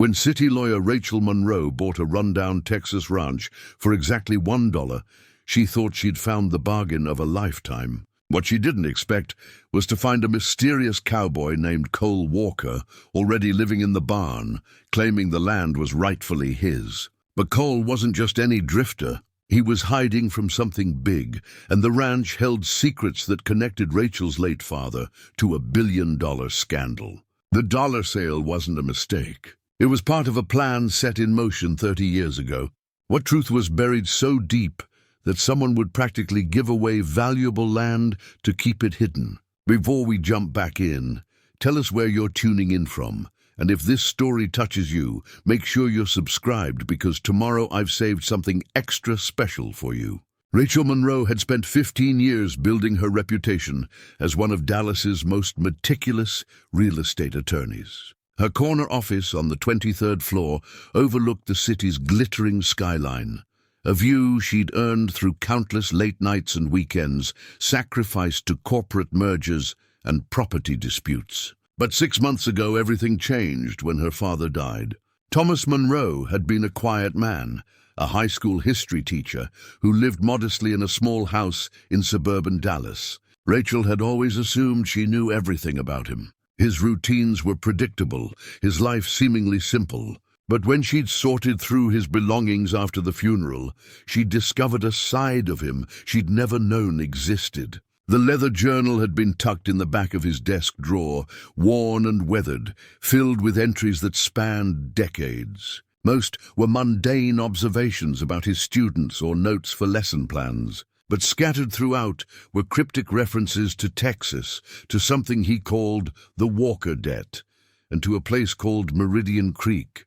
When city lawyer Rachel Monroe bought a rundown Texas ranch for exactly $1, she thought she'd found the bargain of a lifetime. What she didn't expect was to find a mysterious cowboy named Cole Walker already living in the barn, claiming the land was rightfully his. But Cole wasn't just any drifter. He was hiding from something big, and the ranch held secrets that connected Rachel's late father to a billion-dollar scandal. The dollar sale wasn't a mistake. It was part of a plan set in motion 30 years ago. What truth was buried so deep that someone would practically give away valuable land to keep it hidden? Before we jump back in, tell us where you're tuning in from. And if this story touches you, make sure you're subscribed, because tomorrow I've saved something extra special for you. Rachel Monroe had spent 15 years building her reputation as one of Dallas's most meticulous real estate attorneys. Her corner office on the 23rd floor overlooked the city's glittering skyline, a view she'd earned through countless late nights and weekends sacrificed to corporate mergers and property disputes. But 6 months ago, everything changed when her father died. Thomas Monroe had been a quiet man, a high school history teacher who lived modestly in a small house in suburban Dallas. Rachel had always assumed she knew everything about him. His routines were predictable, his life seemingly simple. But when she'd sorted through his belongings after the funeral, she'd discovered a side of him she'd never known existed. The leather journal had been tucked in the back of his desk drawer, worn and weathered, filled with entries that spanned decades. Most were mundane observations about his students or notes for lesson plans. But scattered throughout were cryptic references to Texas, to something he called the Walker debt, and to a place called Meridian Creek.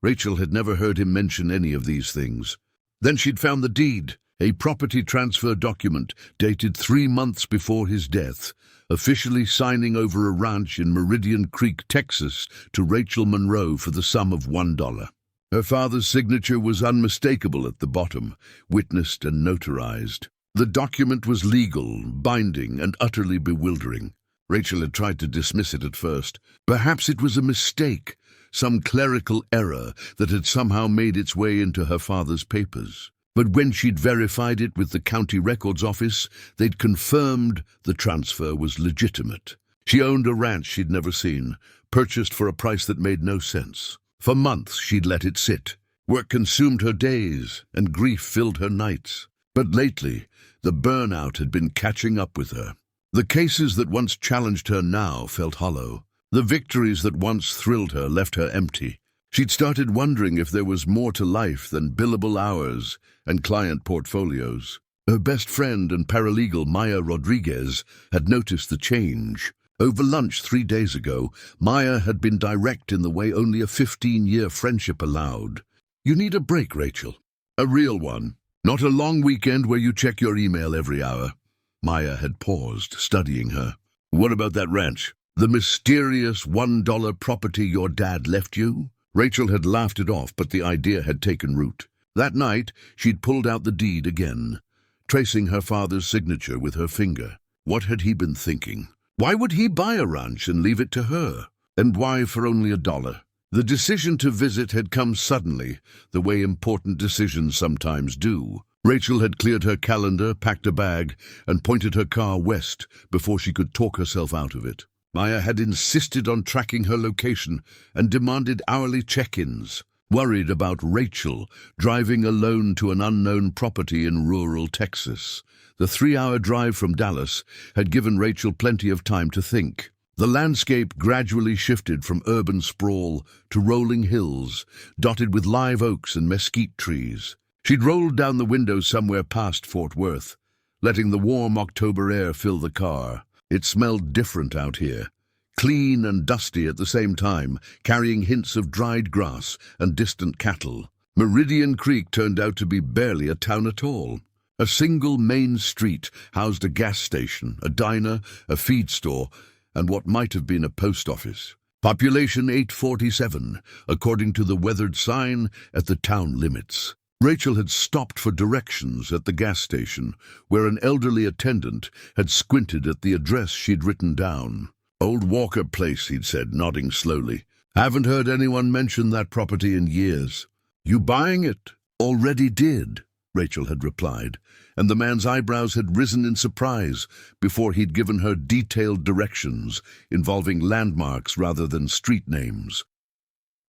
Rachel had never heard him mention any of these things. Then she'd found the deed, a property transfer document dated 3 months before his death, officially signing over a ranch in Meridian Creek, Texas, to Rachel Monroe for the sum of $1. Her father's signature was unmistakable at the bottom, witnessed and notarized. The document was legal, binding, and utterly bewildering. Rachel had tried to dismiss it at first. Perhaps it was a mistake, some clerical error that had somehow made its way into her father's papers. But when she'd verified it with the county records office, they'd confirmed the transfer was legitimate. She owned a ranch she'd never seen, purchased for a price that made no sense. For months she'd let it sit. Work consumed her days, and grief filled her nights. But lately, the burnout had been catching up with her. The cases that once challenged her now felt hollow. The victories that once thrilled her left her empty. She'd started wondering if there was more to life than billable hours and client portfolios. Her best friend and paralegal, Maya Rodriguez, had noticed the change. Over lunch 3 days ago, Maya had been direct in the way only a 15-year friendship allowed. "You need a break, Rachel. A real one. Not a long weekend where you check your email every hour." Maya had paused, studying her. "What about that ranch? The mysterious $1 property your dad left you?" Rachel had laughed it off, but the idea had taken root. That night, she'd pulled out the deed again, tracing her father's signature with her finger. What had he been thinking? Why would he buy a ranch and leave it to her? And why for only $1? The decision to visit had come suddenly, the way important decisions sometimes do. Rachel had cleared her calendar, packed a bag, and pointed her car west before she could talk herself out of it. Maya had insisted on tracking her location and demanded hourly check-ins. Worried about Rachel driving alone to an unknown property in rural Texas, the 3-hour drive from Dallas had given Rachel plenty of time to think. The landscape gradually shifted from urban sprawl to rolling hills, dotted with live oaks and mesquite trees. She'd rolled down the window somewhere past Fort Worth, letting the warm October air fill the car. It smelled different out here, clean and dusty at the same time, carrying hints of dried grass and distant cattle. Meridian Creek turned out to be barely a town at all. A single main street housed a gas station, a diner, a feed store, and what might have been a post office. Population 847, according to the weathered sign at the town limits. Rachel had stopped for directions at the gas station, where an elderly attendant had squinted at the address she'd written down. "Old Walker Place," he'd said, nodding slowly. Haven't heard anyone mention that property in years. You buying it? Already did, Rachel had replied, and the man's eyebrows had risen in surprise before he'd given her detailed directions involving landmarks rather than street names.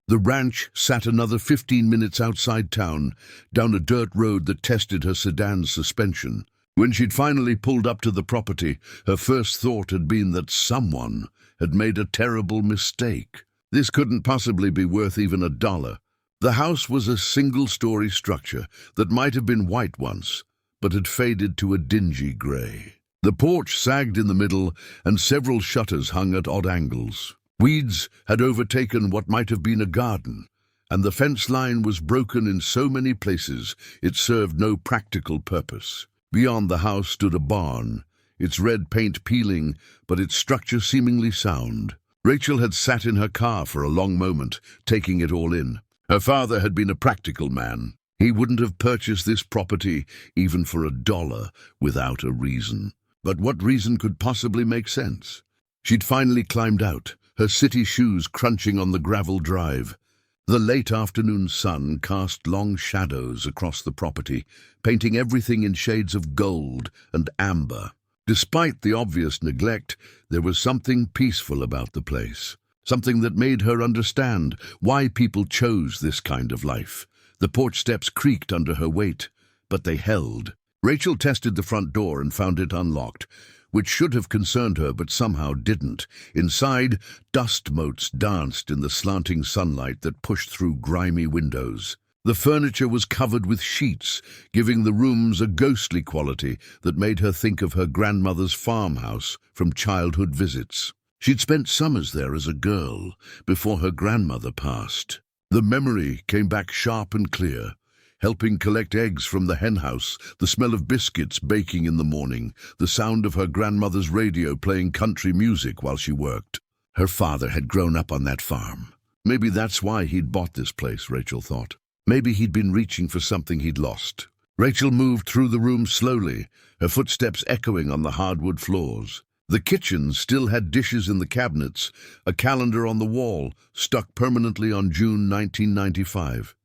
The ranch sat another 15 minutes outside town, down a dirt road that tested her sedan's suspension. When she'd finally pulled up to the property, her first thought had been that someone had made a terrible mistake. This couldn't possibly be worth even $1. The house was a single-story structure that might have been white once, but had faded to a dingy grey. The porch sagged in the middle, and several shutters hung at odd angles. Weeds had overtaken what might have been a garden, and the fence line was broken in so many places it served no practical purpose. Beyond the house stood a barn, its red paint peeling, but its structure seemingly sound. Rachel had sat in her car for a long moment, taking it all in. Her father had been a practical man. He wouldn't have purchased this property even for $1 without a reason. But what reason could possibly make sense? She'd finally climbed out, her city shoes crunching on the gravel drive. The late afternoon sun cast long shadows across the property, painting everything in shades of gold and amber. Despite the obvious neglect, there was something peaceful about the place, something that made her understand why people chose this kind of life. The porch steps creaked under her weight, but they held. Rachel tested the front door and found it unlocked, which should have concerned her but somehow didn't. Inside, dust motes danced in the slanting sunlight that pushed through grimy windows. The furniture was covered with sheets, giving the rooms a ghostly quality that made her think of her grandmother's farmhouse from childhood visits. She'd spent summers there as a girl, before her grandmother passed. The memory came back sharp and clear, helping collect eggs from the henhouse, the smell of biscuits baking in the morning, the sound of her grandmother's radio playing country music while she worked. Her father had grown up on that farm. Maybe that's why he'd bought this place, Rachel thought. Maybe he'd been reaching for something he'd lost. Rachel moved through the room slowly, her footsteps echoing on the hardwood floors. The kitchen still had dishes in the cabinets, a calendar on the wall, stuck permanently on June 1995.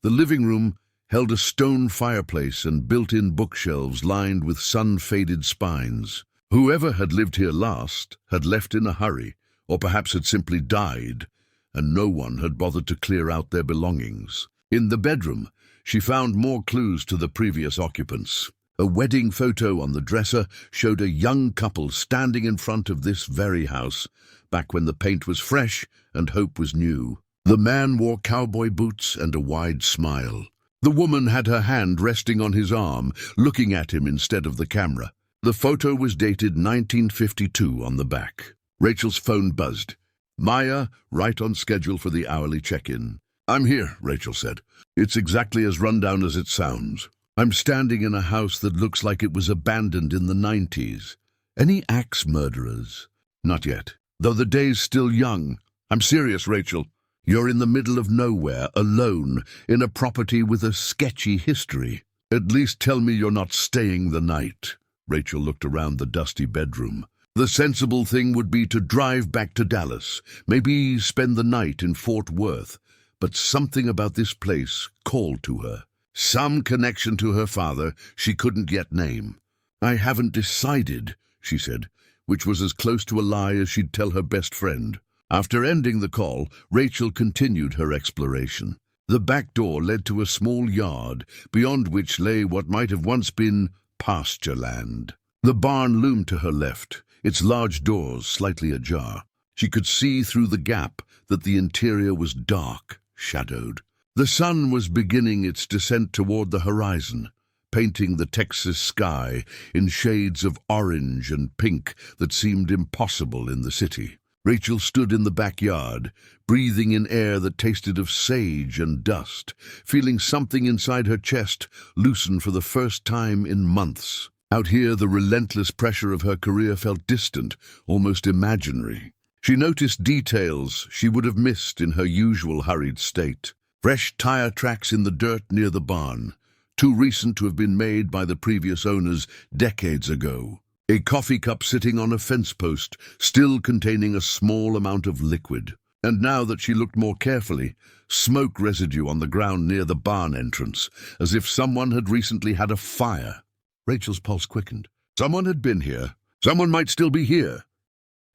The living room held a stone fireplace and built-in bookshelves lined with sun-faded spines. Whoever had lived here last had left in a hurry, or perhaps had simply died, and no one had bothered to clear out their belongings. In the bedroom, she found more clues to the previous occupants. A wedding photo on the dresser showed a young couple standing in front of this very house, back when the paint was fresh and hope was new. The man wore cowboy boots and a wide smile. The woman had her hand resting on his arm, looking at him instead of the camera. The photo was dated 1952 on the back. Rachel's phone buzzed. Maya, right on schedule for the hourly check-in. "I'm here," Rachel said. "It's exactly as rundown as it sounds. I'm standing in a house that looks like it was abandoned in the 90s. Any axe murderers?" "Not yet, though the day's still young. I'm serious, Rachel. You're in the middle of nowhere, alone, in a property with a sketchy history. At least tell me you're not staying the night." Rachel looked around the dusty bedroom. The sensible thing would be to drive back to Dallas, maybe spend the night in Fort Worth, but something about this place called to her. Some connection to her father she couldn't yet name. "I haven't decided," she said, which was as close to a lie as she'd tell her best friend. After ending the call, Rachel continued her exploration. The back door led to a small yard, beyond which lay what might have once been pasture land. The barn loomed to her left, its large doors slightly ajar. She could see through the gap that the interior was dark, shadowed. The sun was beginning its descent toward the horizon, painting the Texas sky in shades of orange and pink that seemed impossible in the city. Rachel stood in the backyard, breathing in air that tasted of sage and dust, feeling something inside her chest loosen for the first time in months. Out here, the relentless pressure of her career felt distant, almost imaginary. She noticed details she would have missed in her usual hurried state. Fresh tire tracks in the dirt near the barn, too recent to have been made by the previous owners decades ago. A coffee cup sitting on a fence post, still containing a small amount of liquid. And now that she looked more carefully, smoke residue on the ground near the barn entrance, as if someone had recently had a fire. Rachel's pulse quickened. Someone had been here. Someone might still be here.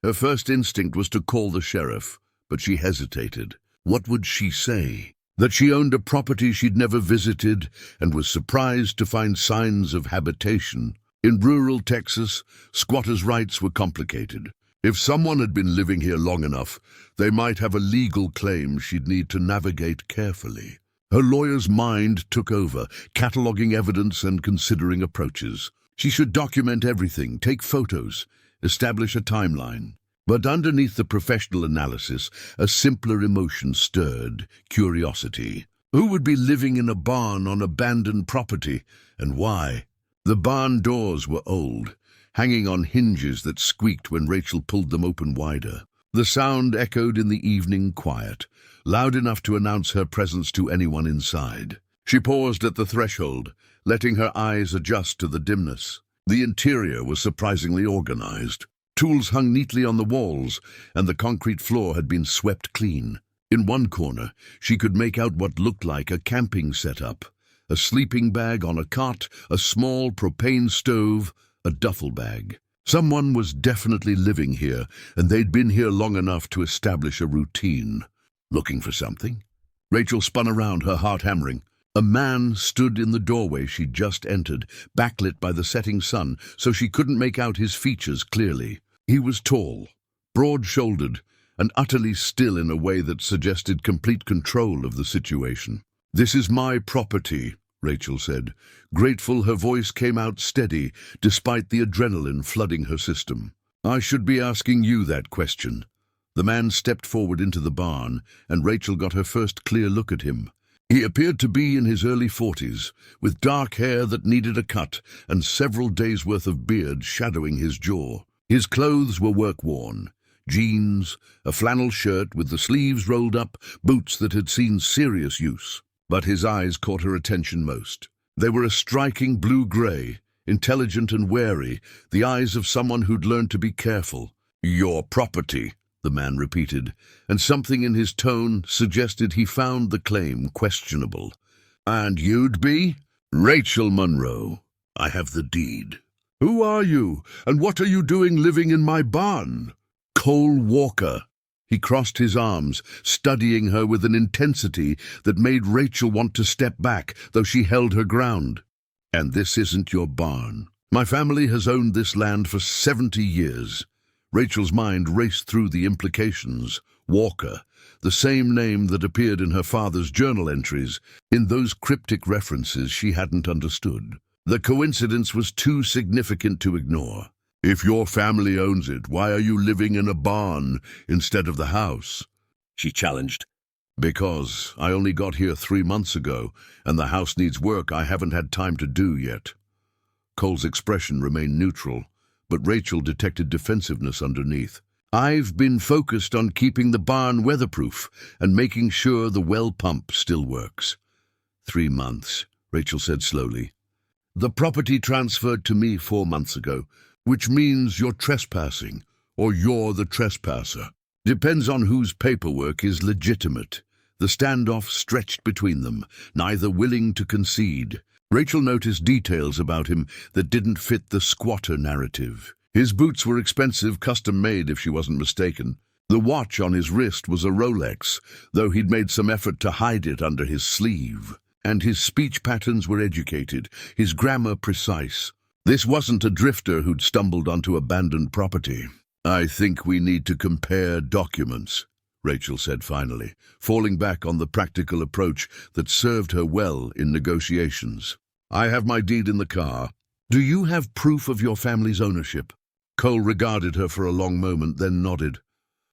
Her first instinct was to call the sheriff, but she hesitated. What would she say? That she owned a property she'd never visited and was surprised to find signs of habitation. In rural Texas, squatters' rights were complicated. If someone had been living here long enough, they might have a legal claim she'd need to navigate carefully. Her lawyer's mind took over, cataloging evidence and considering approaches. She should document everything, take photos, establish a timeline. But underneath the professional analysis, a simpler emotion stirred: curiosity. Who would be living in a barn on abandoned property, and why? The barn doors were old, hanging on hinges that squeaked when Rachel pulled them open wider. The sound echoed in the evening quiet, loud enough to announce her presence to anyone inside. She paused at the threshold, letting her eyes adjust to the dimness. The interior was surprisingly organized. Tools hung neatly on the walls, and the concrete floor had been swept clean. In one corner, she could make out what looked like a camping setup: a sleeping bag on a cot, a small propane stove, a duffel bag. Someone was definitely living here, and they'd been here long enough to establish a routine. Looking for something? Rachel spun around, her heart hammering. A man stood in the doorway she'd just entered, backlit by the setting sun, so she couldn't make out his features clearly. He was tall, broad-shouldered, and utterly still in a way that suggested complete control of the situation. "This is my property," Rachel said. Grateful, her voice came out steady, despite the adrenaline flooding her system. "I should be asking you that question." The man stepped forward into the barn, and Rachel got her first clear look at him. He appeared to be in his early 40s, with dark hair that needed a cut and several days' worth of beard shadowing his jaw. His clothes were work-worn: jeans, a flannel shirt with the sleeves rolled up, boots that had seen serious use. But his eyes caught her attention most. They were a striking blue-gray, intelligent and wary, the eyes of someone who'd learned to be careful. "Your property," the man repeated, and something in his tone suggested he found the claim questionable. "And you'd be?" "Rachel Monroe. I have the deed." "Who are you, and what are you doing living in my barn?" "Cole Walker." He crossed his arms, studying her with an intensity that made Rachel want to step back, though she held her ground. "And this isn't your barn. My family has owned this land for 70 years. Rachel's mind raced through the implications. Walker, the same name that appeared in her father's journal entries. In those cryptic references she hadn't understood. The coincidence was too significant to ignore. "If your family owns it, why are you living in a barn instead of the house?" she challenged. "Because I only got here 3 months ago, and the house needs work I haven't had time to do yet." Cole's expression remained neutral, but Rachel detected defensiveness underneath. "I've been focused on keeping the barn weatherproof and making sure the well pump still works." 3 months, Rachel said slowly. "The property transferred to me 4 months ago, which means you're trespassing, or you're the trespasser. Depends on whose paperwork is legitimate." The standoff stretched between them, neither willing to concede. Rachel noticed details about him that didn't fit the squatter narrative. His boots were expensive, custom-made if she wasn't mistaken. The watch on his wrist was a Rolex, though he'd made some effort to hide it under his sleeve. And his speech patterns were educated, his grammar precise. This wasn't a drifter who'd stumbled onto abandoned property. "I think we need to compare documents," Rachel said finally, falling back on the practical approach that served her well in negotiations. "I have my deed in the car. Do you have proof of your family's ownership?" Cole regarded her for a long moment, then nodded.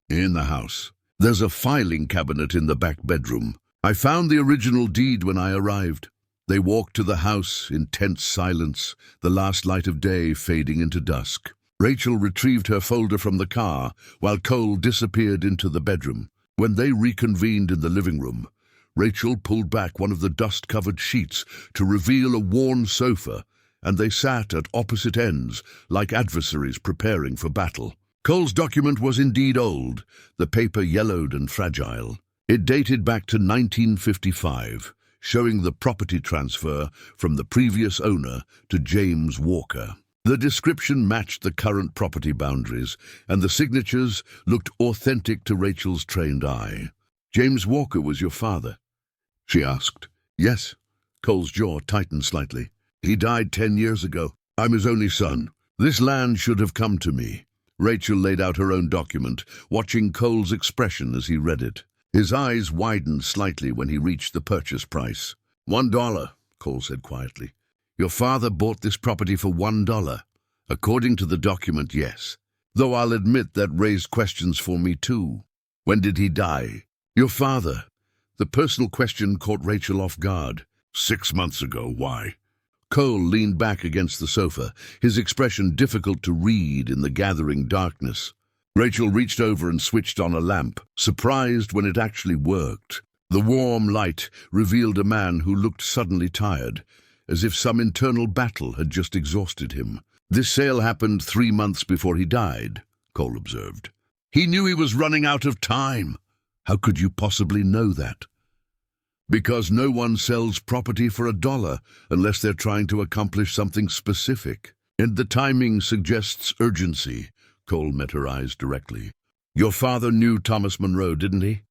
"In the house. There's a filing cabinet in the back bedroom. I found the original deed when I arrived." They walked to the house in tense silence, the last light of day fading into dusk. Rachel retrieved her folder from the car, while Cole disappeared into the bedroom. When they reconvened in the living room, Rachel pulled back one of the dust-covered sheets to reveal a worn sofa, and they sat at opposite ends, like adversaries preparing for battle. Cole's document was indeed old, the paper yellowed and fragile. It dated back to 1955, showing the property transfer from the previous owner to James Walker. The description matched the current property boundaries, and the signatures looked authentic to Rachel's trained eye. "James Walker was your father?" she asked. "Yes." Cole's jaw tightened slightly. "He died 10 years ago. I'm his only son. This land should have come to me." Rachel laid out her own document, watching Cole's expression as he read it. His eyes widened slightly when he reached the purchase price. $1, Cole said quietly. "Your father bought this property for $1. According to the document, yes. Though I'll admit that raised questions for me too. When did he die?" "Your father." The personal question caught Rachel off guard. 6 months ago, why?" Cole leaned back against the sofa, his expression difficult to read in the gathering darkness. Rachel reached over and switched on a lamp, surprised when it actually worked. The warm light revealed a man who looked suddenly tired, as if some internal battle had just exhausted him. "This sale happened 3 months before he died," Cole observed. "He knew he was running out of time." "How could you possibly know that?" "Because no one sells property for $1 unless they're trying to accomplish something specific. And the timing suggests urgency." Cole met her eyes directly. "Your father knew Thomas Monroe, didn't he?"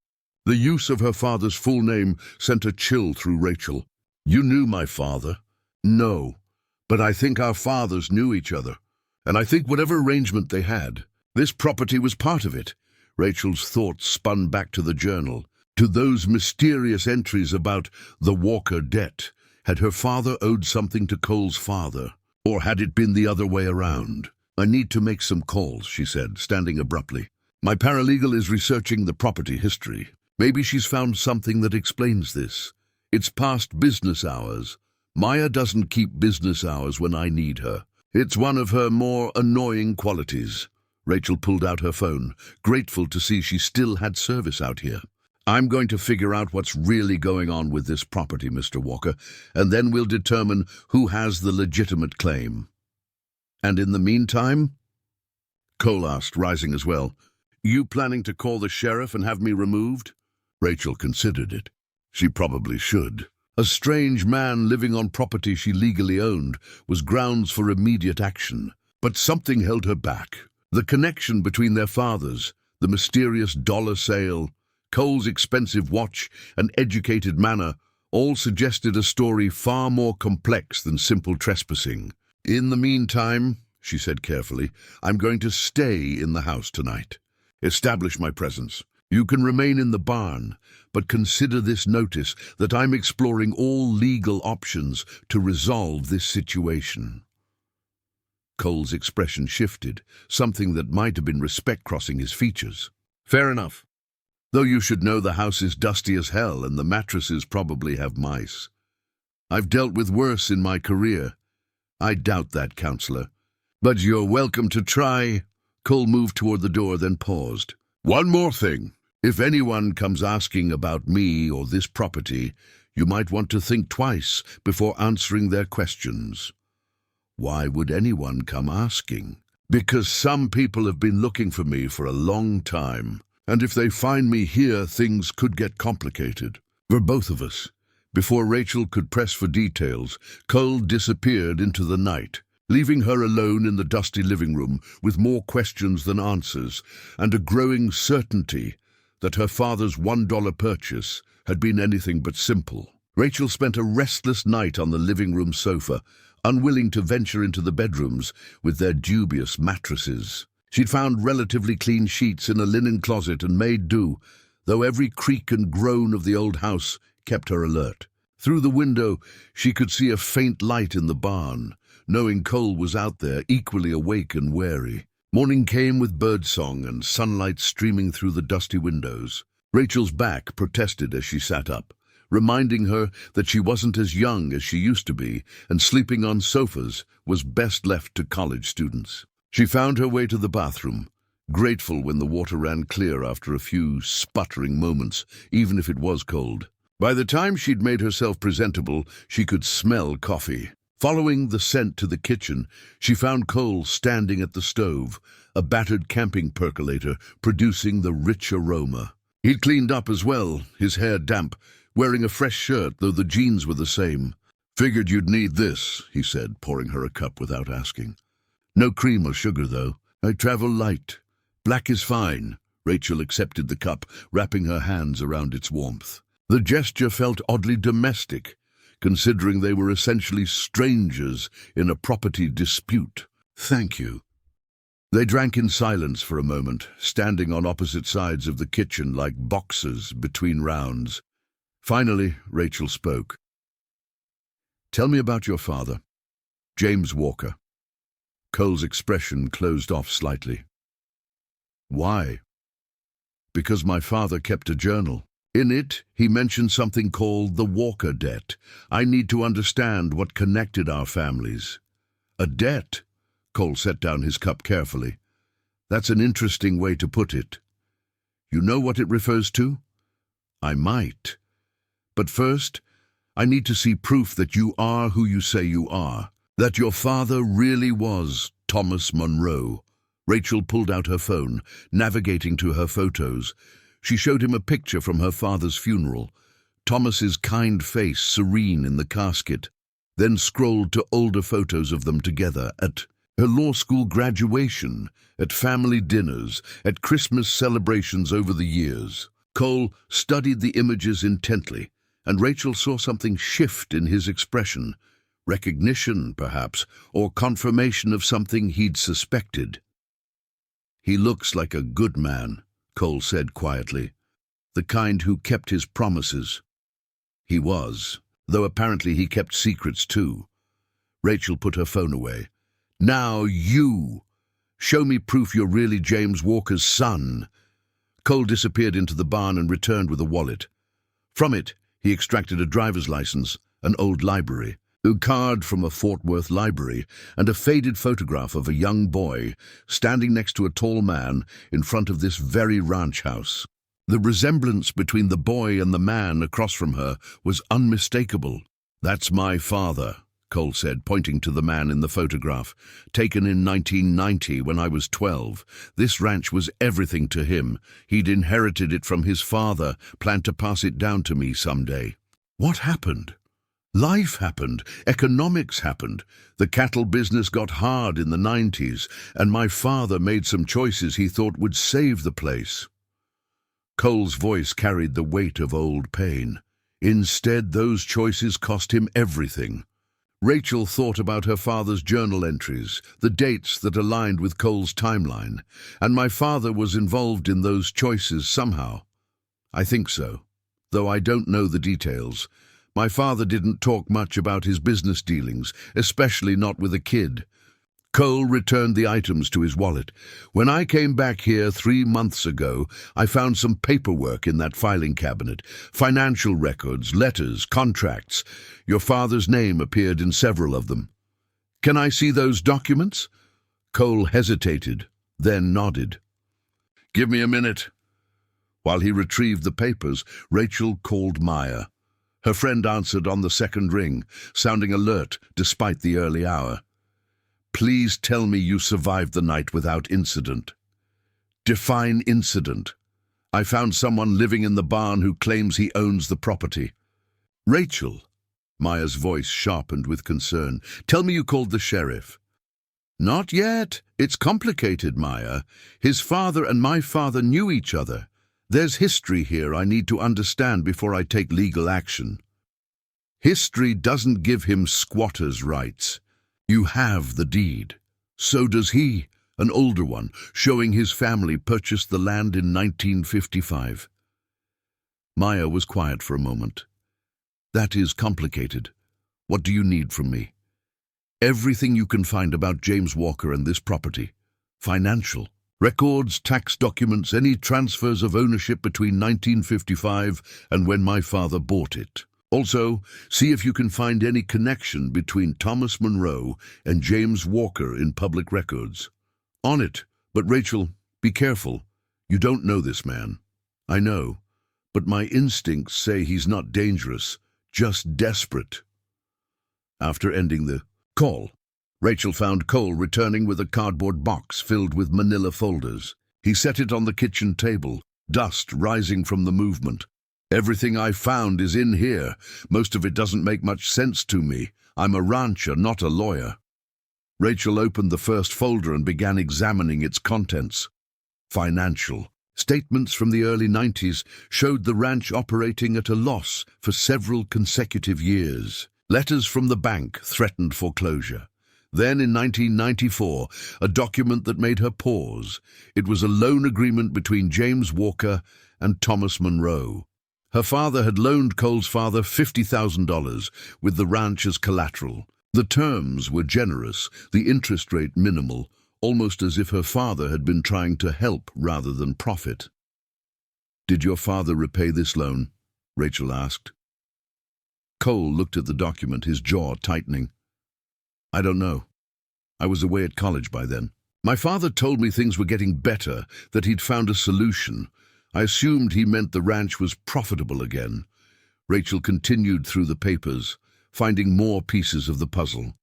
The use of her father's full name sent a chill through Rachel. "You knew my father?" "No, but I think our fathers knew each other. And I think whatever arrangement they had, this property was part of it." Rachel's thoughts spun back to the journal, to those mysterious entries about the Walker debt. Had her father owed something to Cole's father, or had it been the other way around? "I need to make some calls," she said, standing abruptly. "My paralegal is researching the property history. Maybe she's found something that explains this. It's past business hours. Maya doesn't keep business hours when I need her. It's one of her more annoying qualities." Rachel pulled out her phone, grateful to see she still had service out here. "I'm going to figure out what's really going on with this property, Mr. Walker, and then we'll determine who has the legitimate claim." "And in the meantime?" Cole asked, rising as well. "You planning to call the sheriff and have me removed?" Rachel considered it. She probably should. A strange man living on property she legally owned was grounds for immediate action. But something held her back. The connection between their fathers, the mysterious dollar sale, Cole's expensive watch, and educated manner all suggested a story far more complex than simple trespassing. "In the meantime," she said carefully, "I'm going to stay in the house tonight. Establish my presence. You can remain in the barn, but consider this notice that I'm exploring all legal options to resolve this situation." Cole's expression shifted, something that might have been respect crossing his features. "Fair enough. Though you should know the house is dusty as hell and the mattresses probably have mice. I've dealt with worse in my career. I doubt that, counselor. But you're welcome to try." Cole moved toward the door, then paused. "One more thing. If anyone comes asking about me or this property, you might want to think twice before answering their questions." "Why would anyone come asking?" "Because some people have been looking for me for a long time. And if they find me here, things could get complicated. For both of us." Before Rachel could press for details, Cole disappeared into the night, leaving her alone in the dusty living room with more questions than answers, and a growing certainty that her father's $1 purchase had been anything but simple. Rachel spent a restless night on the living room sofa, unwilling to venture into the bedrooms with their dubious mattresses. She'd found relatively clean sheets in a linen closet and made do, though every creak and groan of the old house kept her alert. Through the window, she could see a faint light in the barn, knowing Cole was out there, equally awake and wary. Morning came with birdsong and sunlight streaming through the dusty windows. Rachel's back protested as she sat up, reminding her that she wasn't as young as she used to be, and sleeping on sofas was best left to college students. She found her way to the bathroom, grateful when the water ran clear after a few sputtering moments, even if it was cold. By the time she'd made herself presentable, she could smell coffee. Following the scent to the kitchen, she found Cole standing at the stove, a battered camping percolator producing the rich aroma. He'd cleaned up as well, his hair damp, wearing a fresh shirt, though the jeans were the same. "Figured you'd need this," he said, pouring her a cup without asking. "No cream or sugar, though. I travel light. Black is fine." Rachel accepted the cup, wrapping her hands around its warmth. The gesture felt oddly domestic, considering they were essentially strangers in a property dispute. "Thank you." They drank in silence for a moment, standing on opposite sides of the kitchen like boxers between rounds. Finally, Rachel spoke. "Tell me about your father, James Walker." Cole's expression closed off slightly. "Why?" "Because my father kept a journal. In it, he mentioned something called the Walker debt. I need to understand what connected our families." "A debt?" Cole set down his cup carefully. "That's an interesting way to put it. You know what it refers to?" "I might. But first, I need to see proof that you are who you say you are. That your father really was Thomas Monroe." Rachel pulled out her phone, navigating to her photos. She showed him a picture from her father's funeral, Thomas's kind face serene in the casket, then scrolled to older photos of them together at her law school graduation, at family dinners, at Christmas celebrations over the years. Cole studied the images intently, and Rachel saw something shift in his expression. Recognition, perhaps, or confirmation of something he'd suspected. "He looks like a good man," Cole said quietly. "The kind who kept his promises." He was, though apparently he kept secrets too. Rachel put her phone away. "Now you! Show me proof you're really James Walker's son." Cole disappeared into the barn and returned with a wallet. From it, he extracted a driver's license, an old library, a card from a Fort Worth library, and a faded photograph of a young boy standing next to a tall man in front of this very ranch house. The resemblance between the boy and the man across from her was unmistakable. "That's my father," Cole said, pointing to the man in the photograph. "Taken in 1990 when I was 12. This ranch was everything to him. He'd inherited it from his father, planned to pass it down to me someday." What happened? Life happened. Economics happened. The cattle business got hard in the 90s, and my father made some choices he thought would save the place. Cole's voice carried the weight of old pain. Instead, those choices cost him everything. Rachel thought about her father's journal entries, the dates that aligned with Cole's timeline, and my father was involved in those choices somehow. I think so, though I don't know the details. My father didn't talk much about his business dealings, especially not with a kid. Cole returned the items to his wallet. "When I came back here 3 months ago, I found some paperwork in that filing cabinet. Financial records, letters, contracts. Your father's name appeared in several of them." "Can I see those documents?" Cole hesitated, then nodded. "Give me a minute." While he retrieved the papers, Rachel called Maya. Her friend answered on the second ring, sounding alert despite the early hour. "Please tell me you survived the night without incident." "Define incident." "I found someone living in the barn who claims he owns the property." "Rachel," Maya's voice sharpened with concern, "tell me you called the sheriff." "Not yet. It's complicated, Maya. His father and my father knew each other. There's history here I need to understand before I take legal action." "History doesn't give him squatter's rights. You have the deed. So does he, an older one, showing his family purchased the land in 1955. Maya was quiet for a moment. "That is complicated. What do you need from me?" "Everything you can find about James Walker and this property. Financial. Records, tax documents, any transfers of ownership between 1955 and when my father bought it. Also, see if you can find any connection between Thomas Monroe and James Walker in public records." "On it. But Rachel, be careful. You don't know this man." "I know, but my instincts say he's not dangerous, just desperate." After ending the call, Rachel found Cole returning with a cardboard box filled with manila folders. He set it on the kitchen table, dust rising from the movement. "Everything I found is in here. Most of it doesn't make much sense to me. I'm a rancher, not a lawyer." Rachel opened the first folder and began examining its contents. Financial. Statements from the early 90s showed the ranch operating at a loss for several consecutive years. Letters from the bank threatened foreclosure. Then, in 1994, a document that made her pause. It was a loan agreement between James Walker and Thomas Monroe. Her father had loaned Cole's father $50,000 with the ranch as collateral. The terms were generous, the interest rate minimal, almost as if her father had been trying to help rather than profit. "Did your father repay this loan?" Rachel asked. Cole looked at the document, his jaw tightening. "I don't know. I was away at college by then. My father told me things were getting better, that he'd found a solution. I assumed he meant the ranch was profitable again." Rachel continued through the papers, finding more pieces of the puzzle.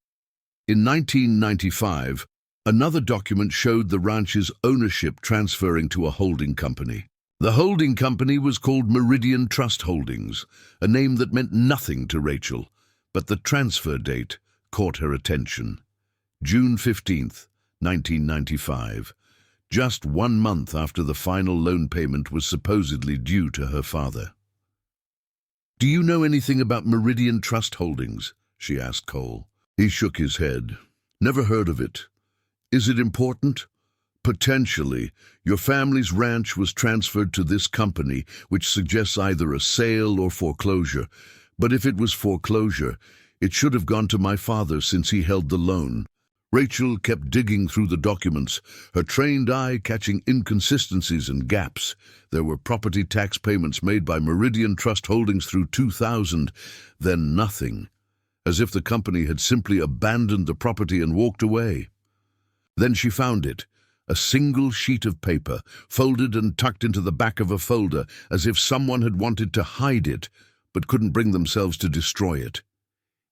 In 1995, another document showed the ranch's ownership transferring to a holding company. The holding company was called Meridian Trust Holdings, a name that meant nothing to Rachel, but the transfer date caught her attention. June 15th, 1995. Just 1 month after the final loan payment was supposedly due to her father. "Do you know anything about Meridian Trust Holdings?" she asked Cole. He shook his head. "Never heard of it. Is it important?" "Potentially. Your family's ranch was transferred to this company, which suggests either a sale or foreclosure. But if it was foreclosure, it should have gone to my father since he held the loan." Rachel kept digging through the documents, her trained eye catching inconsistencies and gaps. There were property tax payments made by Meridian Trust Holdings through 2000, then nothing, as if the company had simply abandoned the property and walked away. Then she found it, a single sheet of paper, folded and tucked into the back of a folder, as if someone had wanted to hide it, but couldn't bring themselves to destroy it.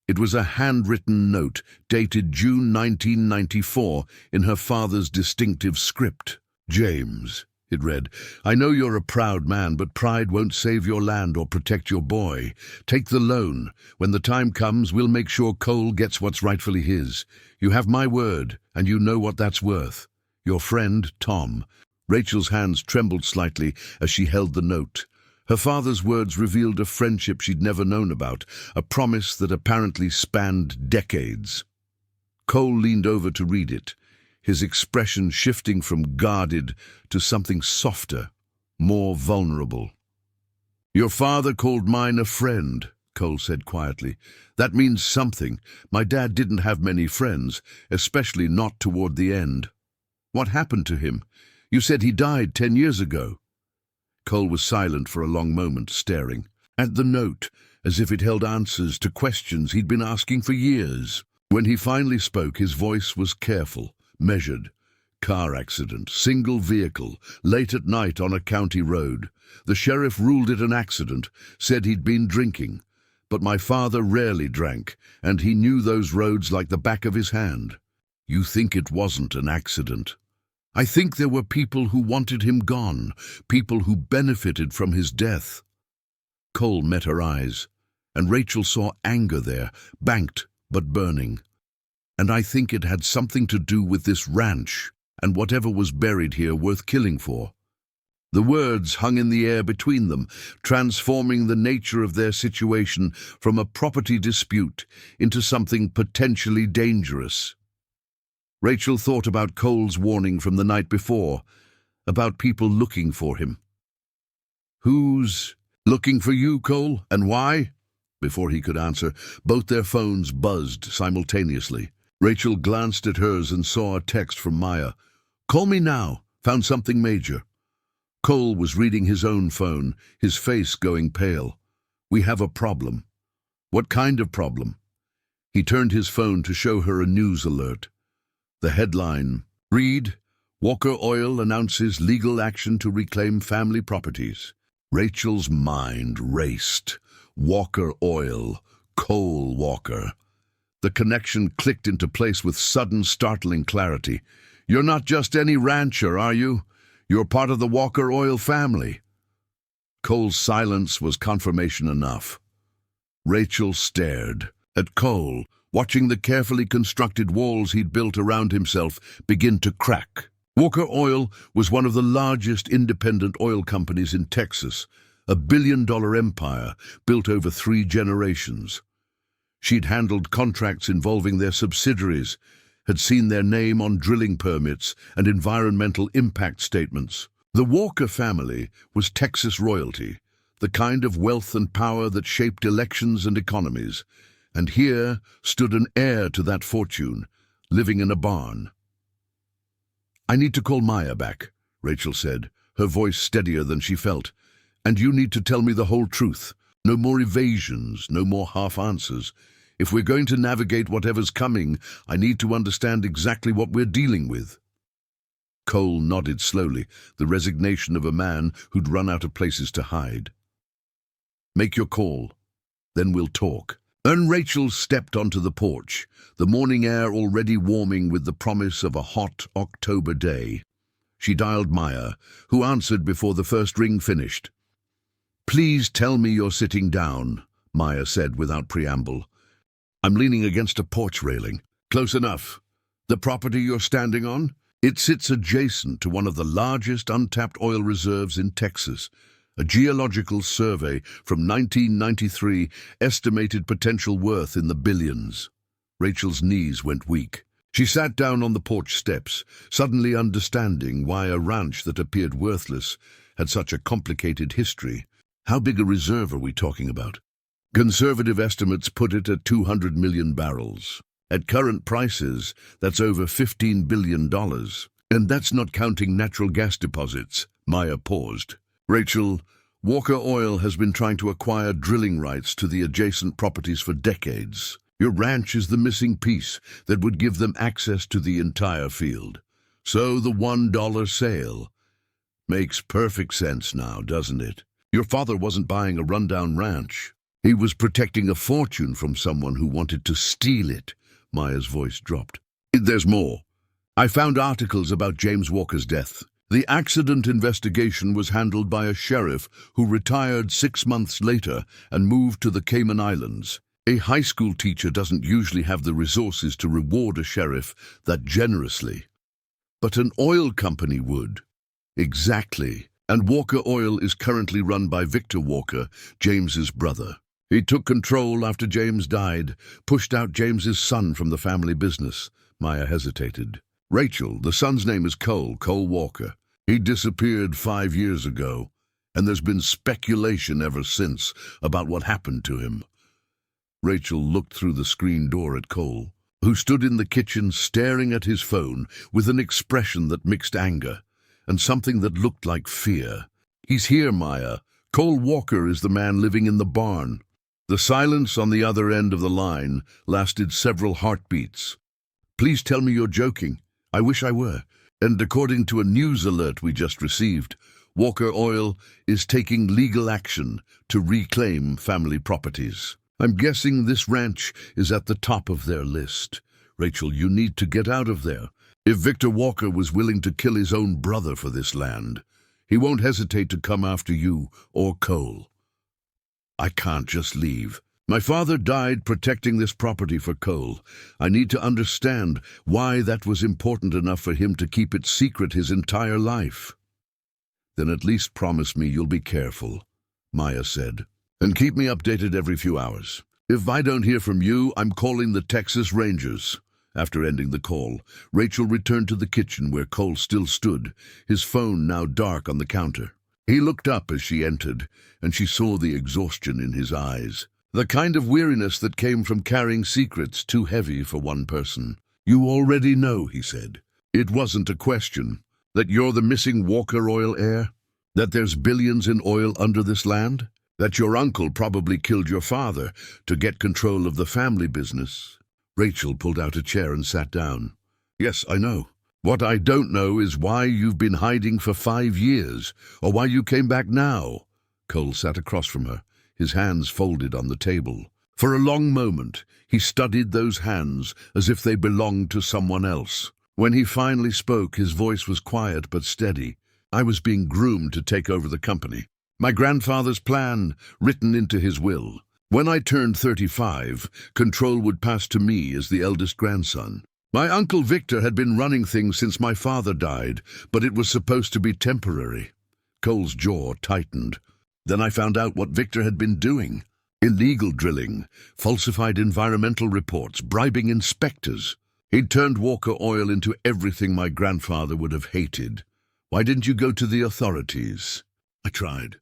It was a handwritten note, dated June 1994, in her father's distinctive script. "James," it read, "I know you're a proud man, but pride won't save your land or protect your boy. Take the loan. When the time comes, we'll make sure Cole gets what's rightfully his. You have my word, and you know what that's worth. Your friend, Tom." Rachel's hands trembled slightly as she held the note. Her father's words revealed a friendship she'd never known about, a promise that apparently spanned decades. Cole leaned over to read it, his expression shifting from guarded to something softer, more vulnerable. "Your father called mine a friend," Cole said quietly. "That means something. My dad didn't have many friends, especially not toward the end." "What happened to him? You said he died 10 years ago." Cole was silent for a long moment, staring at the note, as if it held answers to questions he'd been asking for years. When he finally spoke, his voice was careful, measured. "Car accident, single vehicle, late at night on a county road. The sheriff ruled it an accident, said he'd been drinking. But my father rarely drank, and he knew those roads like the back of his hand." "You think it wasn't an accident?" "I think there were people who wanted him gone, people who benefited from his death." Cole met her eyes, and Rachel saw anger there, banked but burning. "And I think it had something to do with this ranch, and whatever was buried here worth killing for." The words hung in the air between them, transforming the nature of their situation from a property dispute into something potentially dangerous. Rachel thought about Cole's warning from the night before, about people looking for him. "Who's looking for you, Cole, and why?" Before he could answer, both their phones buzzed simultaneously. Rachel glanced at hers and saw a text from Maya. "Call me now. Found something major." Cole was reading his own phone, his face going pale. "We have a problem." "What kind of problem?" He turned his phone to show her a news alert. The headline read, "Walker Oil announces legal action to reclaim family properties." Rachel's mind raced. Walker Oil, Cole Walker. The connection clicked into place with sudden, startling clarity. "You're not just any rancher, are you? You're part of the Walker oil family." Cole's silence was confirmation enough. Rachel stared at Cole, watching the carefully constructed walls he'd built around himself begin to crack. Walker Oil was one of the largest independent oil companies in Texas, a billion-dollar empire built over 3 generations. She'd handled contracts involving their subsidiaries, had seen their name on drilling permits and environmental impact statements. The Walker family was Texas royalty, the kind of wealth and power that shaped elections and economies. And here stood an heir to that fortune, living in a barn. "I need to call Maya back," Rachel said, her voice steadier than she felt. "And you need to tell me the whole truth. No more evasions, no more half-answers. If we're going to navigate whatever's coming, I need to understand exactly what we're dealing with." Cole nodded slowly, the resignation of a man who'd run out of places to hide. "Make your call, then we'll talk." And Rachel stepped onto the porch, the morning air already warming with the promise of a hot October day. She dialed Maya, who answered before the first ring finished. "Please tell me you're sitting down," Maya said without preamble. "I'm leaning against a porch railing." "Close enough. The property you're standing on? It sits adjacent to one of the largest untapped oil reserves in Texas. A geological survey from 1993 estimated potential worth in the billions." Rachel's knees went weak. She sat down on the porch steps, suddenly understanding why a ranch that appeared worthless had such a complicated history. "How big a reserve are we talking about?" "Conservative estimates put it at 200 million barrels. At current prices, that's over $15 billion. And that's not counting natural gas deposits." Maya paused. "Rachel, Walker Oil has been trying to acquire drilling rights to the adjacent properties for decades. Your ranch is the missing piece that would give them access to the entire field. So the $1 sale makes perfect sense now, doesn't it? Your father wasn't buying a rundown ranch. He was protecting a fortune from someone who wanted to steal it." Maya's voice dropped. "There's more. I found articles about James Walker's death. The accident investigation was handled by a sheriff who retired 6 months later and moved to the Cayman Islands. A high school teacher doesn't usually have the resources to reward a sheriff that generously. But an oil company would." "Exactly. And Walker Oil is currently run by Victor Walker, James's brother. He took control after James died, pushed out James's son from the family business." Maya hesitated. "Rachel, the son's name is Cole Walker. He disappeared 5 years ago, and there's been speculation ever since about what happened to him." Rachel looked through the screen door at Cole, who stood in the kitchen staring at his phone with an expression that mixed anger and something that looked like fear. "He's here, Maya. Cole Walker is the man living in the barn." The silence on the other end of the line lasted several heartbeats. "Please tell me you're joking. I wish I were. And according to a news alert we just received, Walker Oil is taking legal action to reclaim family properties. I'm guessing this ranch is at the top of their list. Rachel, you need to get out of there. If Victor Walker was willing to kill his own brother for this land, he won't hesitate to come after you or Cole." "I can't just leave. My father died protecting this property for Cole. I need to understand why that was important enough for him to keep it secret his entire life." "Then at least promise me you'll be careful," Maya said, "and keep me updated every few hours. If I don't hear from you, I'm calling the Texas Rangers." After ending the call, Rachel returned to the kitchen where Cole still stood, his phone now dark on the counter. He looked up as she entered, and she saw the exhaustion in his eyes. The kind of weariness that came from carrying secrets too heavy for one person. "You already know," he said. "It wasn't a question. That you're the missing Walker Oil heir? That there's billions in oil under this land? That your uncle probably killed your father to get control of the family business?" Rachel pulled out a chair and sat down. "Yes, I know. What I don't know is why you've been hiding for 5 years, or why you came back now." Cole sat across from her, his hands folded on the table. For a long moment, he studied those hands as if they belonged to someone else. When he finally spoke, his voice was quiet but steady. I was being groomed to take over the company. My grandfather's plan, written into his will. When I turned 35, control would pass to me as the eldest grandson. My uncle Victor had been running things since my father died, but it was supposed to be temporary. Cole's jaw tightened. Then I found out what Victor had been doing. Illegal drilling, falsified environmental reports, bribing inspectors. He'd turned Walker Oil into everything my grandfather would have hated. Why didn't you go to the authorities? I tried.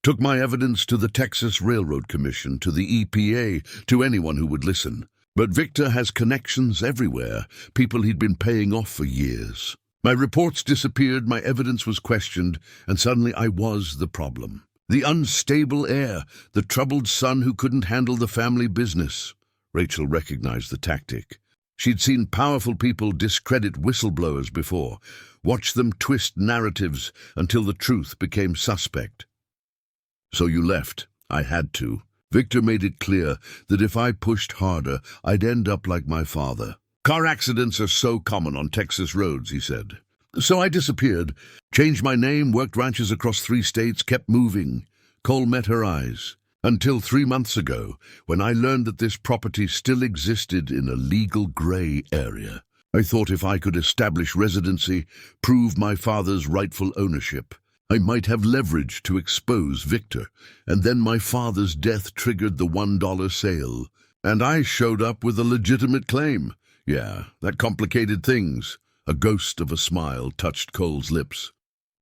Took my evidence to the Texas Railroad Commission, to the EPA, to anyone who would listen. But Victor has connections everywhere, people he'd been paying off for years. My reports disappeared, my evidence was questioned, and suddenly I was the problem. The unstable heir, the troubled son who couldn't handle the family business. Rachel recognized the tactic. She'd seen powerful people discredit whistleblowers before, watch them twist narratives until the truth became suspect. So you left. I had to. Victor made it clear that if I pushed harder, I'd end up like my father. Car accidents are so common on Texas roads, he said. So I disappeared, changed my name, worked ranches across 3 states, kept moving. Cole met her eyes. Until 3 months ago, when I learned that this property still existed in a legal gray area. I thought if I could establish residency, prove my father's rightful ownership, I might have leverage to expose Victor, and then my father's death triggered the $1 sale. And I showed up with a legitimate claim. Yeah, that complicated things. A ghost of a smile touched Cole's lips.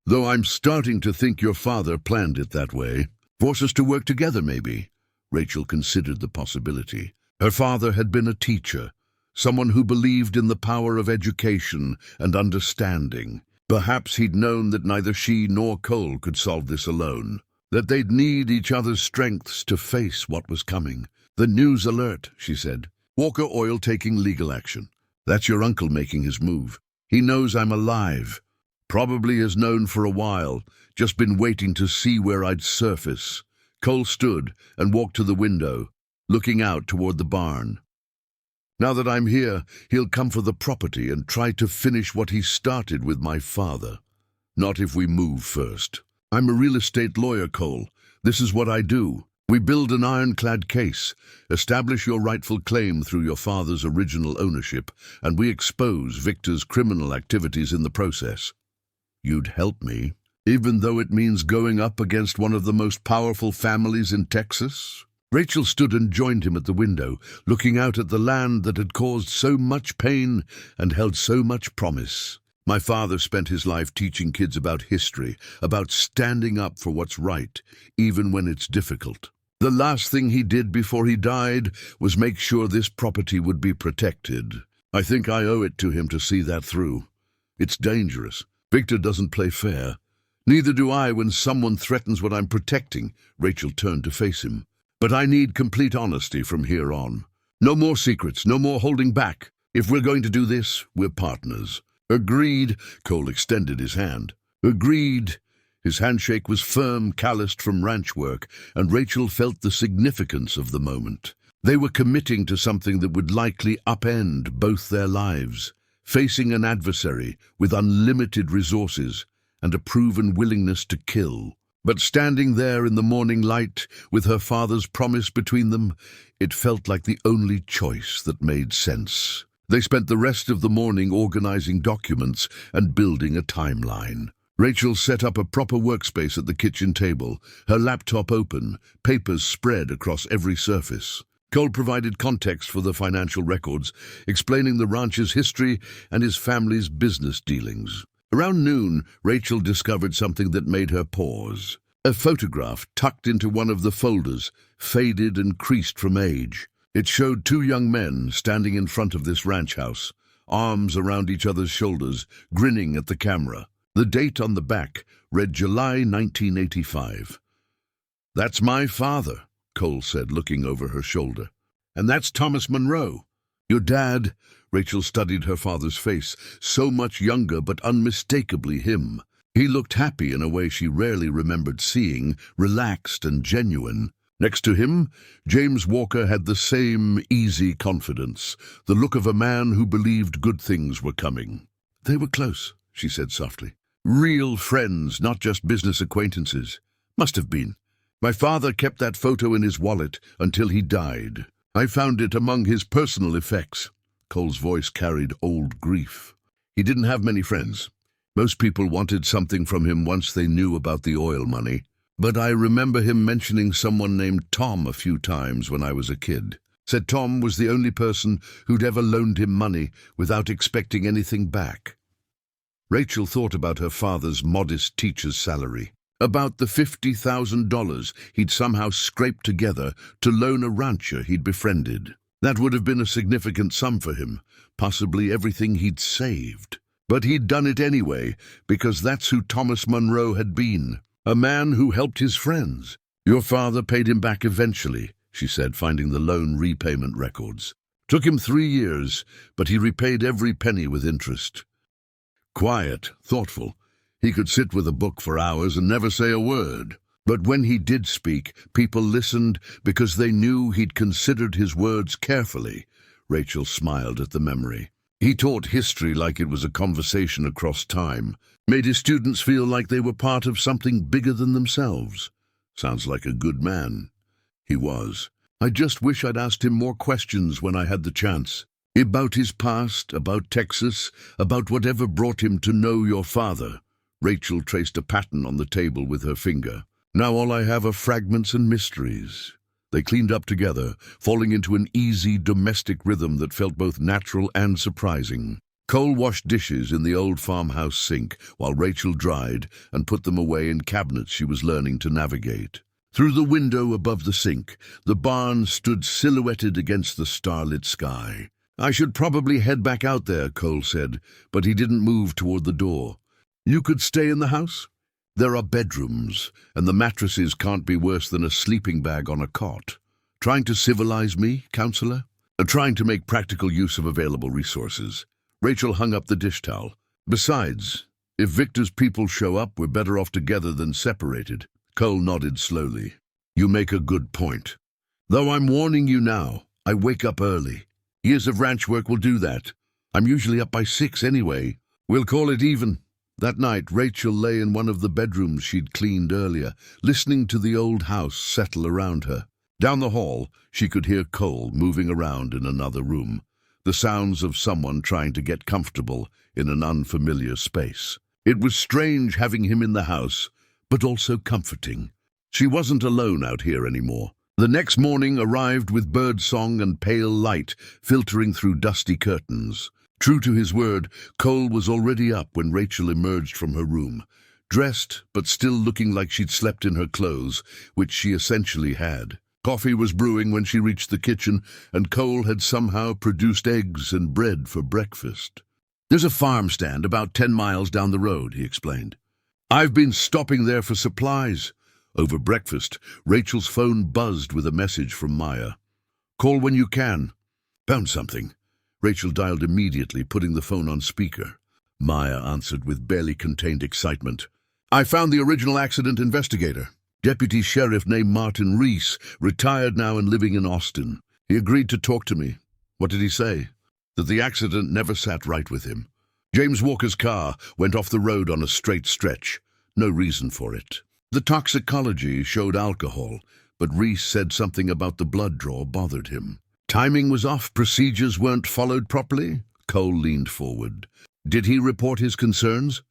Though I'm starting to think your father planned it that way. Force us to work together, maybe. Rachel considered the possibility. Her father had been a teacher, someone who believed in the power of education and understanding. Perhaps he'd known that neither she nor Cole could solve this alone, that they'd need each other's strengths to face what was coming. The news alert, she said. Walker Oil taking legal action. That's your uncle making his move. He knows I'm alive. Probably has known for a while, just been waiting to see where I'd surface. Cole stood and walked to the window, looking out toward the barn. Now that I'm here, he'll come for the property and try to finish what he started with my father. Not if we move first. I'm a real estate lawyer, Cole. This is what I do. We build an ironclad case, establish your rightful claim through your father's original ownership, and we expose Victor's criminal activities in the process. You'd help me, even though it means going up against one of the most powerful families in Texas? Rachel stood and joined him at the window, looking out at the land that had caused so much pain and held so much promise. My father spent his life teaching kids about history, about standing up for what's right, even when it's difficult. The last thing he did before he died was make sure this property would be protected. I think I owe it to him to see that through. It's dangerous. Victor doesn't play fair. Neither do I when someone threatens what I'm protecting. Rachel turned to face him. But I need complete honesty from here on. No more secrets, no more holding back. If we're going to do this, we're partners. Agreed. Cole extended his hand. Agreed. His handshake was firm, calloused from ranch work, and Rachel felt the significance of the moment. They were committing to something that would likely upend both their lives, facing an adversary with unlimited resources and a proven willingness to kill. But standing there in the morning light, with her father's promise between them, it felt like the only choice that made sense. They spent the rest of the morning organizing documents and building a timeline. Rachel set up a proper workspace at the kitchen table, her laptop open, papers spread across every surface. Cole provided context for the financial records, explaining the ranch's history and his family's business dealings. Around noon, Rachel discovered something that made her pause. A photograph tucked into one of the folders, faded and creased from age. It showed 2 young men standing in front of this ranch house, arms around each other's shoulders, grinning at the camera. The date on the back read July 1985. "That's my father," Cole said, looking over her shoulder. "And that's Thomas Monroe. Your dad." Rachel studied her father's face, so much younger but unmistakably him. He looked happy in a way she rarely remembered seeing, relaxed and genuine. Next to him, James Walker had the same easy confidence, the look of a man who believed good things were coming. "They were close," she said softly. "Real friends, not just business acquaintances. Must have been. My father kept that photo in his wallet until he died. I found it among his personal effects." Cole's voice carried old grief. He didn't have many friends. Most people wanted something from him once they knew about the oil money. But I remember him mentioning someone named Tom a few times when I was a kid. Said Tom was the only person who'd ever loaned him money without expecting anything back. Rachel thought about her father's modest teacher's salary, about the $50,000 he'd somehow scraped together to loan a rancher he'd befriended. That would have been a significant sum for him, possibly everything he'd saved. But he'd done it anyway, because that's who Thomas Monroe had been. A man who helped his friends. "Your father paid him back eventually," she said, finding the loan repayment records. "Took him 3 years, but he repaid every penny with interest." Quiet, thoughtful. He could sit with a book for hours and never say a word. But when he did speak, people listened because they knew he'd considered his words carefully. Rachel smiled at the memory. He taught history like it was a conversation across time. Made his students feel like they were part of something bigger than themselves. Sounds like a good man. He was. I just wish I'd asked him more questions when I had the chance. About his past, about Texas, about whatever brought him to know your father. Rachel traced a pattern on the table with her finger. Now all I have are fragments and mysteries. They cleaned up together, falling into an easy domestic rhythm that felt both natural and surprising. Cole washed dishes in the old farmhouse sink while Rachel dried and put them away in cabinets she was learning to navigate. Through the window above the sink, the barn stood silhouetted against the starlit sky. "I should probably head back out there," Cole said, but he didn't move toward the door. "You could stay in the house? There are bedrooms, and the mattresses can't be worse than a sleeping bag on a cot. Trying to civilize me, counselor? Trying to make practical use of available resources." Rachel hung up the dish towel. "Besides, if Victor's people show up, we're better off together than separated." Cole nodded slowly. "You make a good point. Though I'm warning you now, I wake up early. Years of ranch work will do that. I'm usually up by 6 anyway. We'll call it even." That night, Rachel lay in one of the bedrooms she'd cleaned earlier, listening to the old house settle around her. Down the hall, she could hear Cole moving around in another room, the sounds of someone trying to get comfortable in an unfamiliar space. It was strange having him in the house, but also comforting. She wasn't alone out here anymore. The next morning arrived with birdsong and pale light filtering through dusty curtains. True to his word, Cole was already up when Rachel emerged from her room, dressed but still looking like she'd slept in her clothes, which she essentially had. Coffee was brewing when she reached the kitchen, and Cole had somehow produced eggs and bread for breakfast. "There's a farm stand about 10 miles down the road," he explained. "I've been stopping there for supplies." Over breakfast, Rachel's phone buzzed with a message from Maya. "Call when you can." "Found something." Rachel dialed immediately, putting the phone on speaker. Maya answered with barely contained excitement. "I found the original accident investigator. Deputy Sheriff named Martin Reese, retired now and living in Austin. He agreed to talk to me." "What did he say?" "That the accident never sat right with him. James Walker's car went off the road on a straight stretch. No reason for it. The toxicology showed alcohol, but Reese said something about the blood draw bothered him. Timing was off, procedures weren't followed properly." Cole leaned forward. "Did he report his concerns?"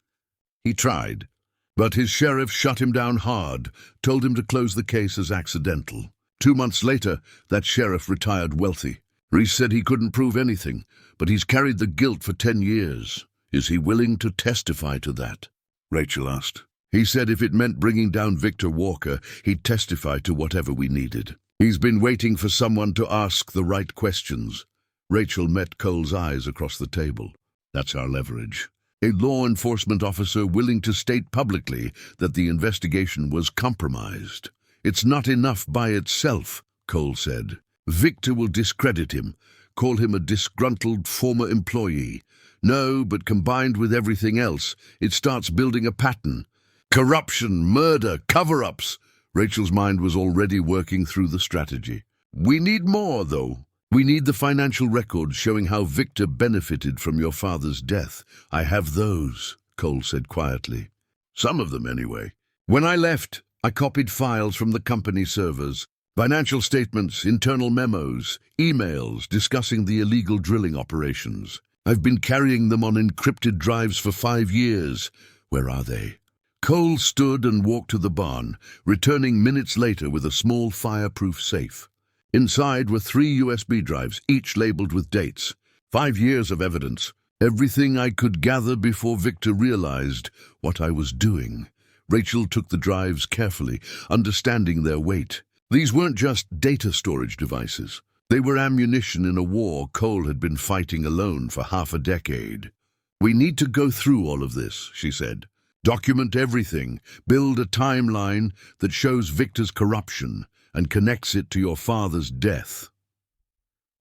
"He tried, but his sheriff shut him down hard, told him to close the case as accidental. 2 months later, that sheriff retired wealthy. Reese said he couldn't prove anything, but he's carried the guilt for 10 years. Is he willing to testify to that?" Rachel asked. "He said if it meant bringing down Victor Walker, he'd testify to whatever we needed. He's been waiting for someone to ask the right questions." Rachel met Cole's eyes across the table. "That's our leverage. A law enforcement officer willing to state publicly that the investigation was compromised. It's not enough by itself," Cole said. "Victor will discredit him, call him a disgruntled former employee. No, but combined with everything else, it starts building a pattern. Corruption, murder, cover-ups." Rachel's mind was already working through the strategy. We need more, though. We need the financial records showing how Victor benefited from your father's death. I have those, Cole said quietly. Some of them, anyway. When I left, I copied files from the company servers. Financial statements, internal memos, emails discussing the illegal drilling operations. I've been carrying them on encrypted drives for 5 years. Where are they? Cole stood and walked to the barn, returning minutes later with a small fireproof safe. Inside were 3 USB drives, each labeled with dates. 5 years of evidence. Everything I could gather before Victor realized what I was doing. Rachel took the drives carefully, understanding their weight. These weren't just data storage devices. They were ammunition in a war Cole had been fighting alone for half a decade. We need to go through all of this, she said. Document everything. Build a timeline that shows Victor's corruption and connects it to your father's death.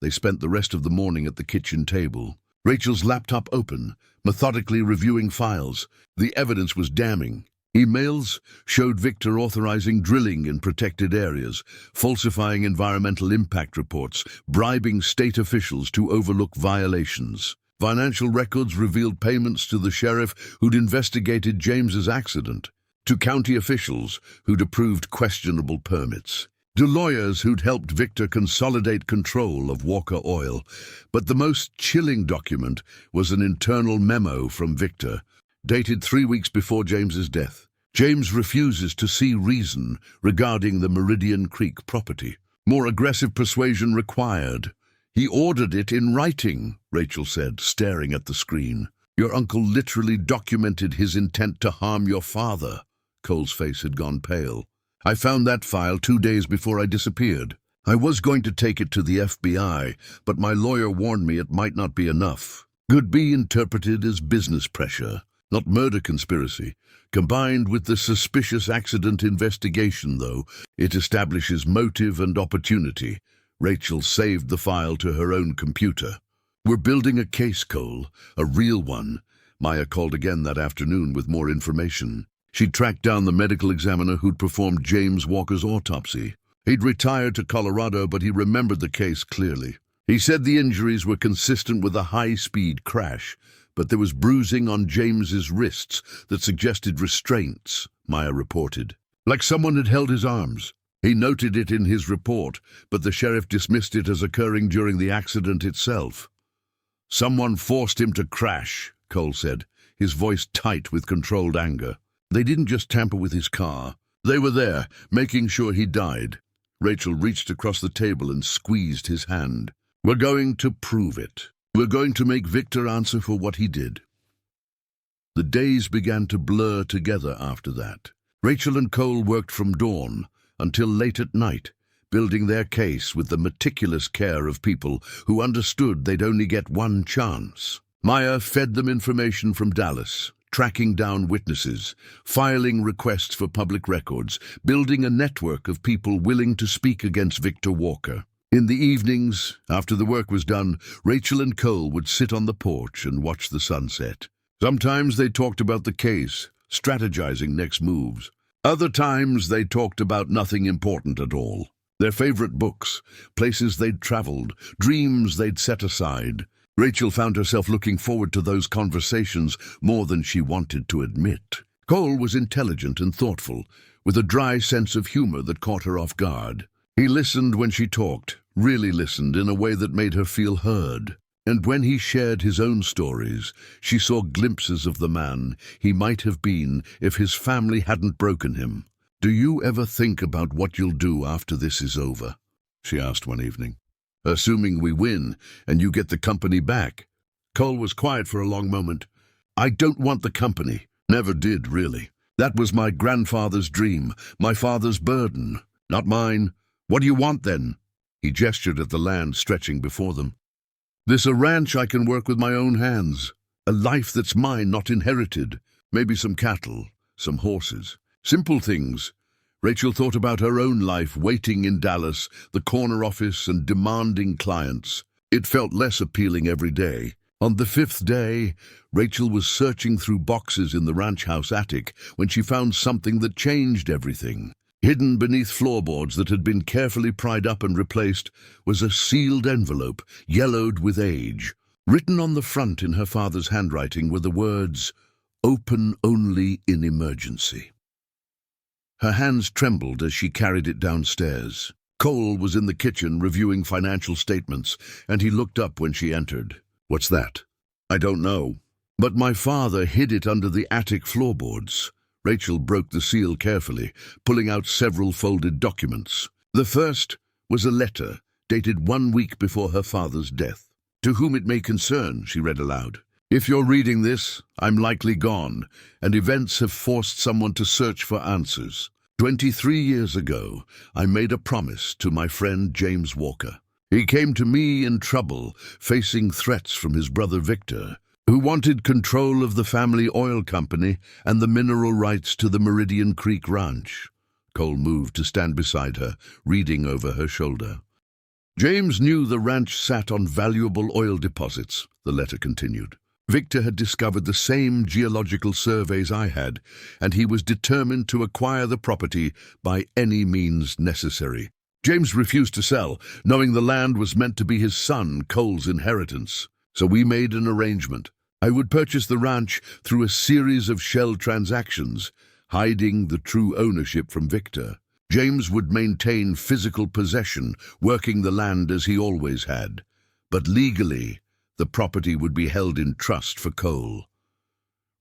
They spent the rest of the morning at the kitchen table. Rachel's laptop open, methodically reviewing files. The evidence was damning. Emails showed Victor authorizing drilling in protected areas, falsifying environmental impact reports, bribing state officials to overlook violations. Financial records revealed payments to the sheriff who'd investigated James's accident, to county officials who'd approved questionable permits, to lawyers who'd helped Victor consolidate control of Walker Oil. But the most chilling document was an internal memo from Victor, dated 3 weeks before James's death. James refuses to see reason regarding the Meridian Creek property. More aggressive persuasion required. He ordered it in writing, Rachel said, staring at the screen. Your uncle literally documented his intent to harm your father. Cole's face had gone pale. I found that file 2 days before I disappeared. I was going to take it to the FBI, but my lawyer warned me it might not be enough. Could be interpreted as business pressure, not murder conspiracy. Combined with the suspicious accident investigation, though, it establishes motive and opportunity. Rachel saved the file to her own computer. We're building a case, Cole, a real one. Maya called again that afternoon with more information. She tracked down the medical examiner who'd performed James Walker's autopsy. He'd retired to Colorado, but he remembered the case clearly. He said the injuries were consistent with a high-speed crash, but there was bruising on James's wrists that suggested restraints, Maya reported. Like someone had held his arms. He noted it in his report, but the sheriff dismissed it as occurring during the accident itself. Someone forced him to crash, Cole said, his voice tight with controlled anger. They didn't just tamper with his car. They were there, making sure he died. Rachel reached across the table and squeezed his hand. We're going to prove it. We're going to make Victor answer for what he did. The days began to blur together after that. Rachel and Cole worked from dawn until late at night, building their case with the meticulous care of people who understood they'd only get one chance. Maya fed them information from Dallas, tracking down witnesses, filing requests for public records, building a network of people willing to speak against Victor Walker. In the evenings, after the work was done, Rachel and Cole would sit on the porch and watch the sunset. Sometimes they talked about the case, strategizing next moves. Other times they talked about nothing important at all. Their favorite books, places they'd traveled, dreams they'd set aside. Rachel found herself looking forward to those conversations more than she wanted to admit. Cole was intelligent and thoughtful, with a dry sense of humor that caught her off guard. He listened when she talked, really listened in a way that made her feel heard. And when he shared his own stories, she saw glimpses of the man he might have been if his family hadn't broken him. Do you ever think about what you'll do after this is over? She asked one evening. Assuming we win and you get the company back. Cole was quiet for a long moment. I don't want the company. Never did, really. That was my grandfather's dream, my father's burden, not mine. What do you want, then? He gestured at the land stretching before them. This a ranch I can work with my own hands. A life that's mine, not inherited. Maybe some cattle, some horses. Simple things. Rachel thought about her own life waiting in Dallas, the corner office, and demanding clients. It felt less appealing every day. On the 5th day, Rachel was searching through boxes in the ranch house attic when she found something that changed everything. Hidden beneath floorboards that had been carefully pried up and replaced was a sealed envelope, yellowed with age. Written on the front in her father's handwriting were the words, "Open only in emergency." Her hands trembled as she carried it downstairs. Cole was in the kitchen reviewing financial statements, and he looked up when she entered. "What's that?" "I don't know. But my father hid it under the attic floorboards." Rachel broke the seal carefully, pulling out several folded documents. The first was a letter, dated 1 week before her father's death. "To whom it may concern," she read aloud. "If you're reading this, I'm likely gone, and events have forced someone to search for answers. 23 years ago, I made a promise to my friend James Walker. He came to me in trouble, facing threats from his brother Victor, who wanted control of the family oil company and the mineral rights to the Meridian Creek Ranch." Cole moved to stand beside her, reading over her shoulder. "James knew the ranch sat on valuable oil deposits," the letter continued. "Victor had discovered the same geological surveys I had, and he was determined to acquire the property by any means necessary. James refused to sell, knowing the land was meant to be his son, Cole's inheritance. So we made an arrangement. I would purchase the ranch through a series of shell transactions, hiding the true ownership from Victor. James would maintain physical possession, working the land as he always had. But legally, the property would be held in trust for Cole."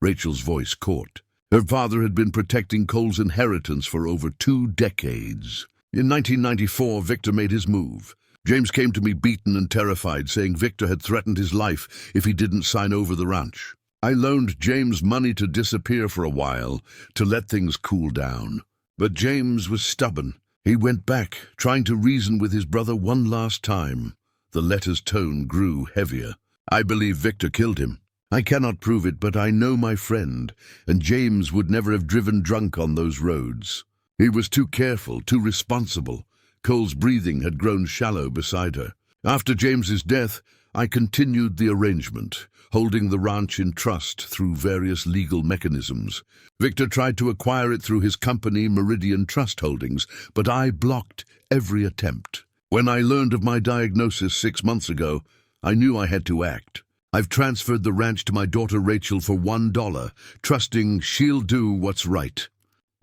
Rachel's voice caught. Her father had been protecting Cole's inheritance for over 2 decades. In 1994, Victor made his move. James came to me beaten and terrified, saying Victor had threatened his life if he didn't sign over the ranch. I loaned James money to disappear for a while, to let things cool down. But James was stubborn. He went back, trying to reason with his brother one last time. The letter's tone grew heavier. "I believe Victor killed him. I cannot prove it, but I know my friend, and James would never have driven drunk on those roads. He was too careful, too responsible." Cole's breathing had grown shallow beside her. "After James's death, I continued the arrangement, holding the ranch in trust through various legal mechanisms. Victor tried to acquire it through his company, Meridian Trust Holdings, but I blocked every attempt. When I learned of my diagnosis 6 months ago, I knew I had to act. I've transferred the ranch to my daughter Rachel for $1, trusting she'll do what's right.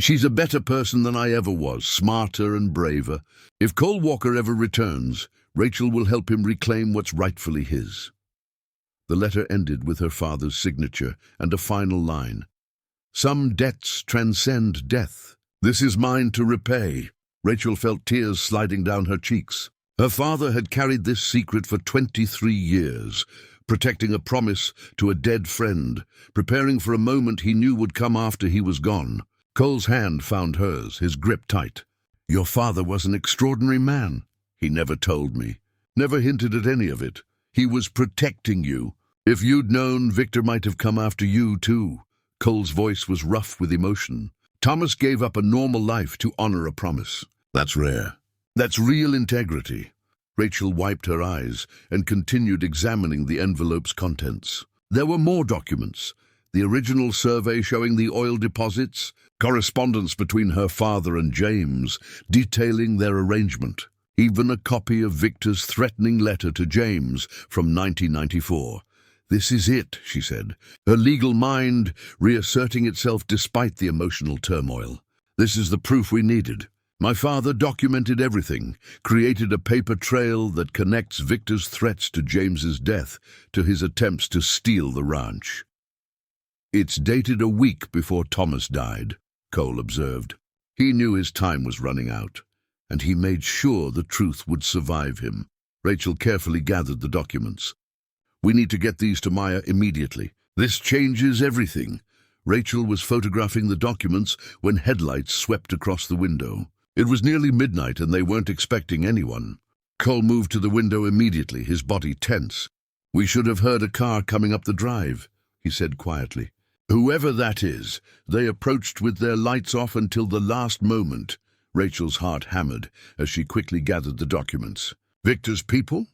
She's a better person than I ever was, smarter and braver. If Cole Walker ever returns, Rachel will help him reclaim what's rightfully his." The letter ended with her father's signature and a final line. "Some debts transcend death. This is mine to repay." Rachel felt tears sliding down her cheeks. Her father had carried this secret for 23 years, protecting a promise to a dead friend, preparing for a moment he knew would come after he was gone. Cole's hand found hers, his grip tight. "Your father was an extraordinary man. He never told me, never hinted at any of it. He was protecting you. If you'd known, Victor might have come after you, too." Cole's voice was rough with emotion. "Thomas gave up a normal life to honor a promise. That's rare. That's real integrity." Rachel wiped her eyes and continued examining the envelope's contents. There were more documents. The original survey showing the oil deposits, correspondence between her father and James, detailing their arrangement. Even a copy of Victor's threatening letter to James from 1994. "This is it," she said, her legal mind reasserting itself despite the emotional turmoil. "This is the proof we needed. My father documented everything, created a paper trail that connects Victor's threats to James's death to his attempts to steal the ranch." "It's dated a week before Thomas died," Cole observed. "He knew his time was running out, and he made sure the truth would survive him." Rachel carefully gathered the documents. "We need to get these to Maya immediately. This changes everything." Rachel was photographing the documents when headlights swept across the window. It was nearly midnight and they weren't expecting anyone. Cole moved to the window immediately, his body tense. "We should have heard a car coming up the drive," he said quietly. "Whoever that is, they approached with their lights off until the last moment." Rachel's heart hammered as she quickly gathered the documents. "Victor's people?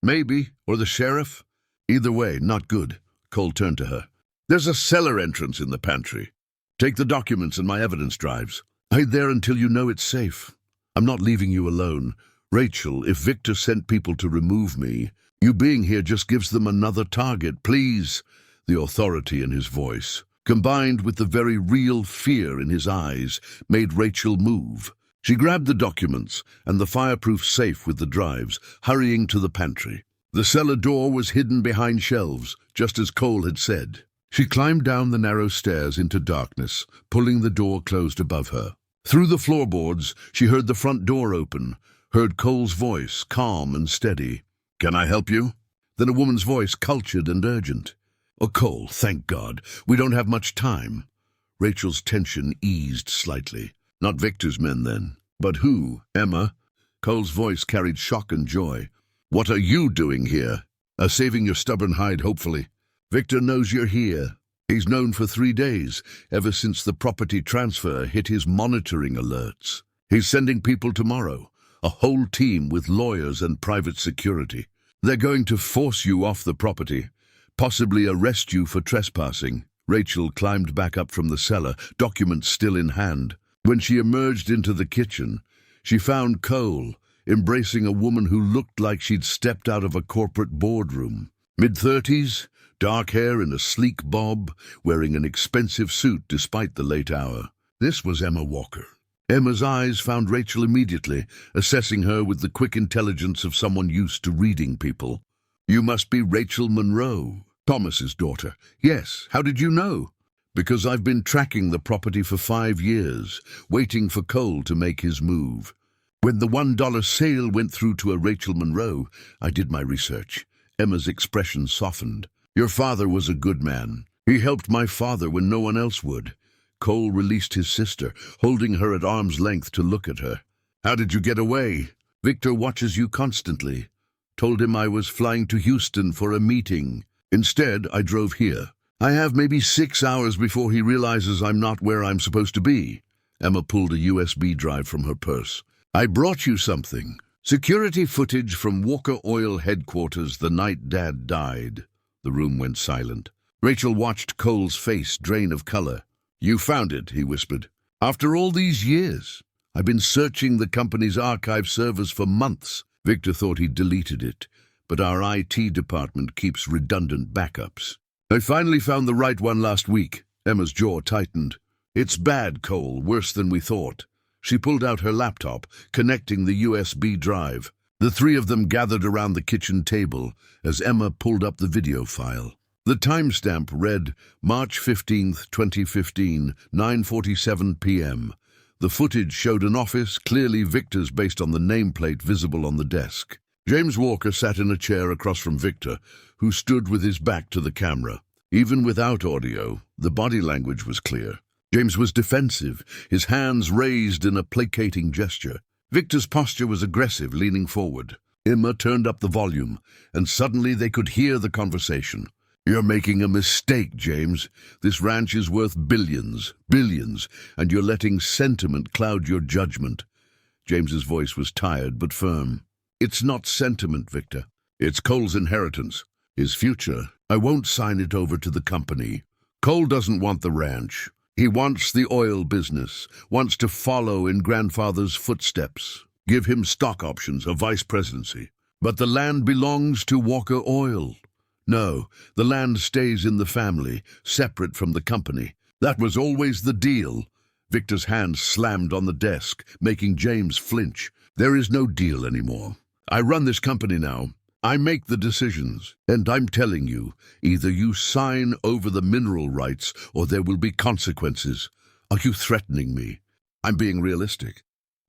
Maybe, or the sheriff? Either way, not good." Cole turned to her. "There's a cellar entrance in the pantry. Take the documents and my evidence drives. Hide there until you know it's safe. I'm not leaving you alone. Rachel, if Victor sent people to remove me, you being here just gives them another target, please." The authority in his voice, combined with the very real fear in his eyes, made Rachel move. She grabbed the documents and the fireproof safe with the drives, hurrying to the pantry. The cellar door was hidden behind shelves, just as Cole had said. She climbed down the narrow stairs into darkness, pulling the door closed above her. Through the floorboards, she heard the front door open, heard Cole's voice, calm and steady. "Can I help you?" Then a woman's voice, cultured and urgent. "Oh, Cole, thank God. We don't have much time." Rachel's tension eased slightly. Not Victor's men, then. But who? Emma? Cole's voice carried shock and joy. "What are you doing here?" "Saving your stubborn hide, hopefully. Victor knows you're here. He's known for 3 days, ever since the property transfer hit his monitoring alerts. He's sending people tomorrow, a whole team with lawyers and private security. They're going to force you off the property, possibly arrest you for trespassing." Rachel climbed back up from the cellar, documents still in hand. When she emerged into the kitchen, she found Cole embracing a woman who looked like she'd stepped out of a corporate boardroom. Mid-30s, dark hair in a sleek bob, wearing an expensive suit despite the late hour. This was Emma Walker. Emma's eyes found Rachel immediately, assessing her with the quick intelligence of someone used to reading people. "You must be Rachel Monroe, Thomas's daughter." "Yes, how did you know?" "Because I've been tracking the property for 5 years, waiting for Cole to make his move. When the $1 sale went through to a Rachel Monroe, I did my research." Emma's expression softened. "Your father was a good man. He helped my father when no one else would." Cole released his sister, holding her at arm's length to look at her. "How did you get away?" "Victor watches you constantly. Told him I was flying to Houston for a meeting. Instead, I drove here. I have maybe 6 hours before he realizes I'm not where I'm supposed to be." Emma pulled a USB drive from her purse. "I brought you something. Security footage from Walker Oil headquarters the night Dad died." The room went silent. Rachel watched Cole's face drain of color. "You found it," he whispered. "After all these years? I've been searching the company's archive servers for months." Victor thought he'd deleted it, but our IT department keeps redundant backups. "I finally found the right one last week." Emma's jaw tightened. "It's bad, Cole, worse than we thought." She pulled out her laptop, connecting the USB drive. The three of them gathered around the kitchen table as Emma pulled up the video file. The timestamp read March 15th, 2015, 9:47 p.m. The footage showed an office, clearly Victor's based on the nameplate visible on the desk. James Walker sat in a chair across from Victor, who stood with his back to the camera. Even without audio, the body language was clear. James was defensive, his hands raised in a placating gesture. Victor's posture was aggressive, leaning forward. Emma turned up the volume, and suddenly they could hear the conversation. "You're making a mistake, James. This ranch is worth billions, and you're letting sentiment cloud your judgment." James's voice was tired but firm. "It's not sentiment, Victor. It's Cole's inheritance, his future. I won't sign it over to the company. Cole doesn't want the ranch. He wants the oil business, wants to follow in grandfather's footsteps, give him stock options, a vice presidency. But the land belongs to Walker Oil. No, the land stays in the family, separate from the company. That was always the deal." Victor's hand slammed on the desk, making James flinch. "There is no deal anymore. I run this company now. I make the decisions, and I'm telling you, either you sign over the mineral rights or there will be consequences." "Are you threatening me?" "I'm being realistic.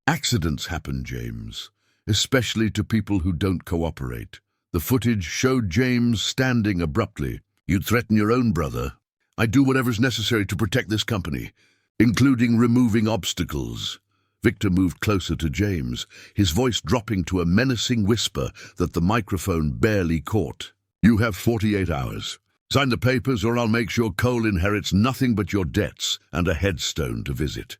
Accidents happen, James, especially to people who don't cooperate." The footage showed James standing abruptly. "You'd threaten your own brother." "I do whatever's necessary to protect this company, including removing obstacles." Victor moved closer to James, his voice dropping to a menacing whisper that the microphone barely caught. "You have 48 hours. Sign the papers or I'll make sure Cole inherits nothing but your debts and a headstone to visit."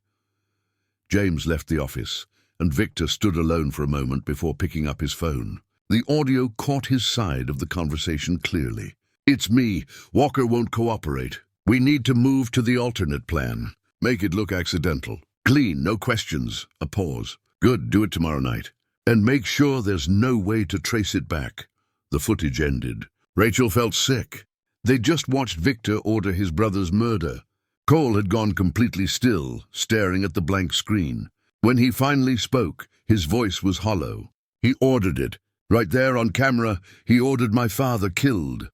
James left the office, and Victor stood alone for a moment before picking up his phone. The audio caught his side of the conversation clearly. "It's me. Walker won't cooperate. We need to move to the alternate plan. Make it look accidental. Clean, no questions. A pause. Good, do it tomorrow night. And make sure there's no way to trace it back. The footage ended. Rachel felt sick. They'd just watched Victor order his brother's murder. Cole had gone completely still, staring at the blank screen. When he finally spoke, his voice was hollow. He ordered it. Right there on camera, he ordered my father killed.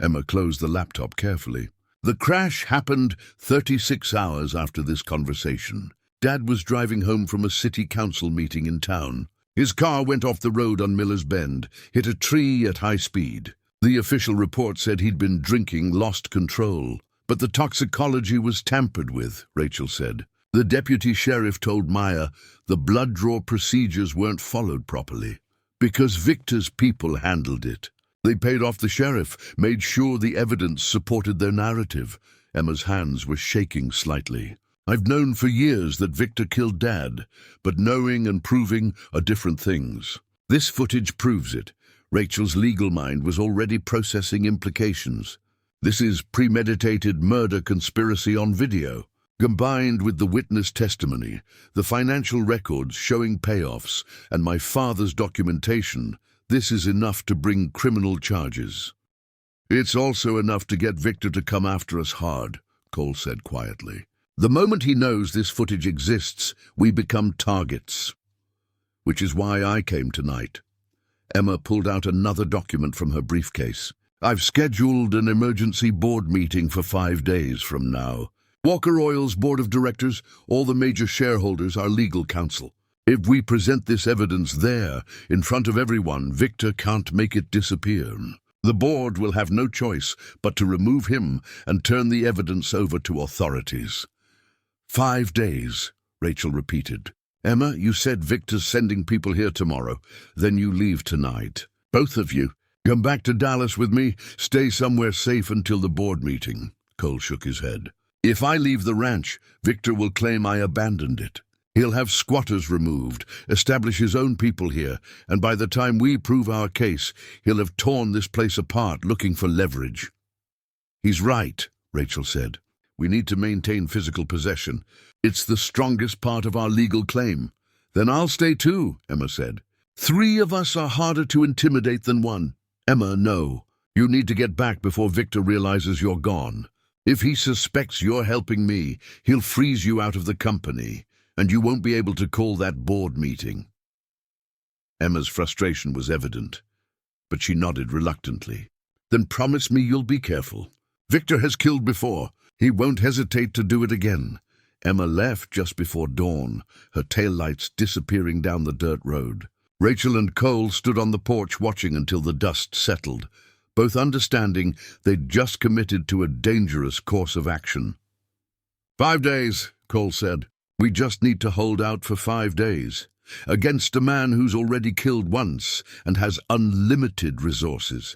Emma closed the laptop carefully. The crash happened 36 hours after this conversation. Dad was driving home from a city council meeting in town. His car went off the road on Miller's Bend, hit a tree at high speed. The official report said he'd been drinking, lost control. But the toxicology was tampered with, Rachel said. The deputy sheriff told Maya the blood draw procedures weren't followed properly. Because Victor's people handled it. They paid off the sheriff, made sure the evidence supported their narrative. Emma's hands were shaking slightly. I've known for years that Victor killed Dad, but knowing and proving are different things. This footage proves it. Rachel's legal mind was already processing implications. This is premeditated murder conspiracy on video. Combined with the witness testimony, the financial records showing payoffs, and my father's documentation, this is enough to bring criminal charges. It's also enough to get Victor to come after us hard, Cole said quietly. The moment he knows this footage exists, we become targets. Which is why I came tonight. Emma pulled out another document from her briefcase. I've scheduled an emergency board meeting for 5 days from now. Walker Oil's board of directors, all the major shareholders, our legal counsel. If we present this evidence there, in front of everyone, Victor can't make it disappear. The board will have no choice but to remove him and turn the evidence over to authorities. 5 days, Rachel repeated. Emma, you said Victor's sending people here tomorrow. Then you leave tonight. Both of you. Come back to Dallas with me. Stay somewhere safe until the board meeting. Cole shook his head. If I leave the ranch, Victor will claim I abandoned it. He'll have squatters removed, establish his own people here, and by the time we prove our case, he'll have torn this place apart looking for leverage. He's right, Rachel said. We need to maintain physical possession. It's the strongest part of our legal claim. Then I'll stay too, Emma said. 3 of us are harder to intimidate than 1. Emma, no. You need to get back before Victor realizes you're gone. If he suspects you're helping me, he'll freeze you out of the company, and you won't be able to call that board meeting. Emma's frustration was evident, but she nodded reluctantly. Then promise me you'll be careful. Victor has killed before. He won't hesitate to do it again. Emma left just before dawn, her taillights disappearing down the dirt road. Rachel and Cole stood on the porch watching until the dust settled, both understanding they'd just committed to a dangerous course of action. 5 days, Cole said. We just need to hold out for 5 days, against a man who's already killed once and has unlimited resources.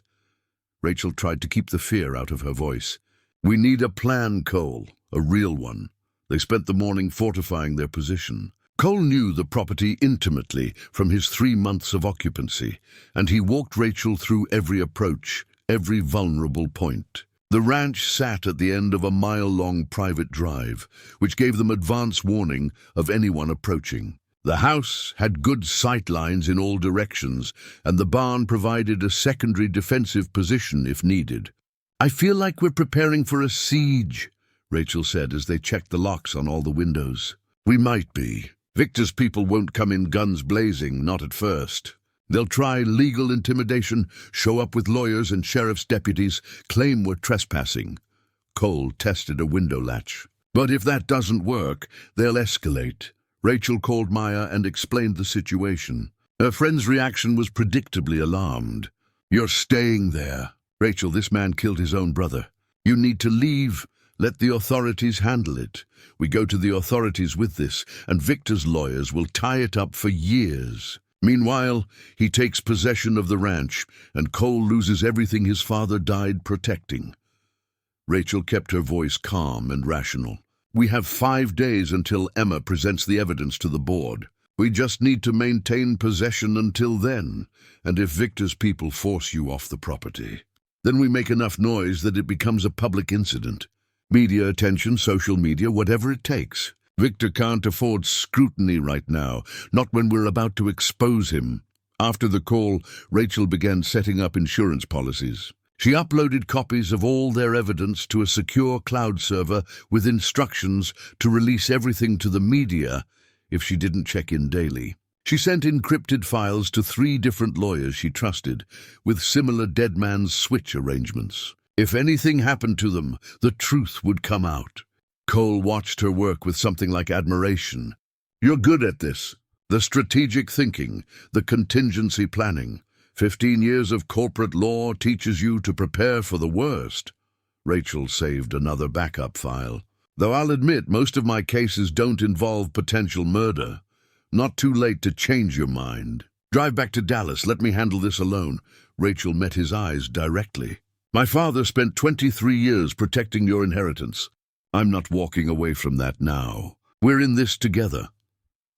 Rachel tried to keep the fear out of her voice. We need a plan, Cole, a real one. They spent the morning fortifying their position. Cole knew the property intimately from his 3 months of occupancy, and he walked Rachel through every approach, every vulnerable point. The ranch sat at the end of a mile-long private drive, which gave them advance warning of anyone approaching. The house had good sight lines in all directions, and the barn provided a secondary defensive position if needed. I feel like we're preparing for a siege, Rachel said as they checked the locks on all the windows. We might be. Victor's people won't come in guns blazing, not at first. They'll try legal intimidation, show up with lawyers and sheriff's deputies, claim we're trespassing. Cole tested a window latch. But if that doesn't work, they'll escalate. Rachel called Maya and explained the situation. Her friend's reaction was predictably alarmed. You're staying there. Rachel, this man killed his own brother. You need to leave. Let the authorities handle it. We go to the authorities with this, and Victor's lawyers will tie it up for years. Meanwhile, he takes possession of the ranch, and Cole loses everything his father died protecting. Rachel kept her voice calm and rational. We have 5 days until Emma presents the evidence to the board. We just need to maintain possession until then, and if Victor's people force you off the property, then we make enough noise that it becomes a public incident. Media attention, social media, whatever it takes. Victor can't afford scrutiny right now, not when we're about to expose him. After the call, Rachel began setting up insurance policies. She uploaded copies of all their evidence to a secure cloud server with instructions to release everything to the media if she didn't check in daily. She sent encrypted files to 3 different lawyers she trusted, with similar dead man's switch arrangements. If anything happened to them, the truth would come out. Cole watched her work with something like admiration. "You're good at this. The strategic thinking, the contingency planning. 15 years of corporate law teaches you to prepare for the worst." Rachel saved another backup file. "Though I'll admit most of my cases don't involve potential murder. Not too late to change your mind. Drive back to Dallas. Let me handle this alone." Rachel met his eyes directly. "My father spent 23 years protecting your inheritance. I'm not walking away from that now. We're in this together."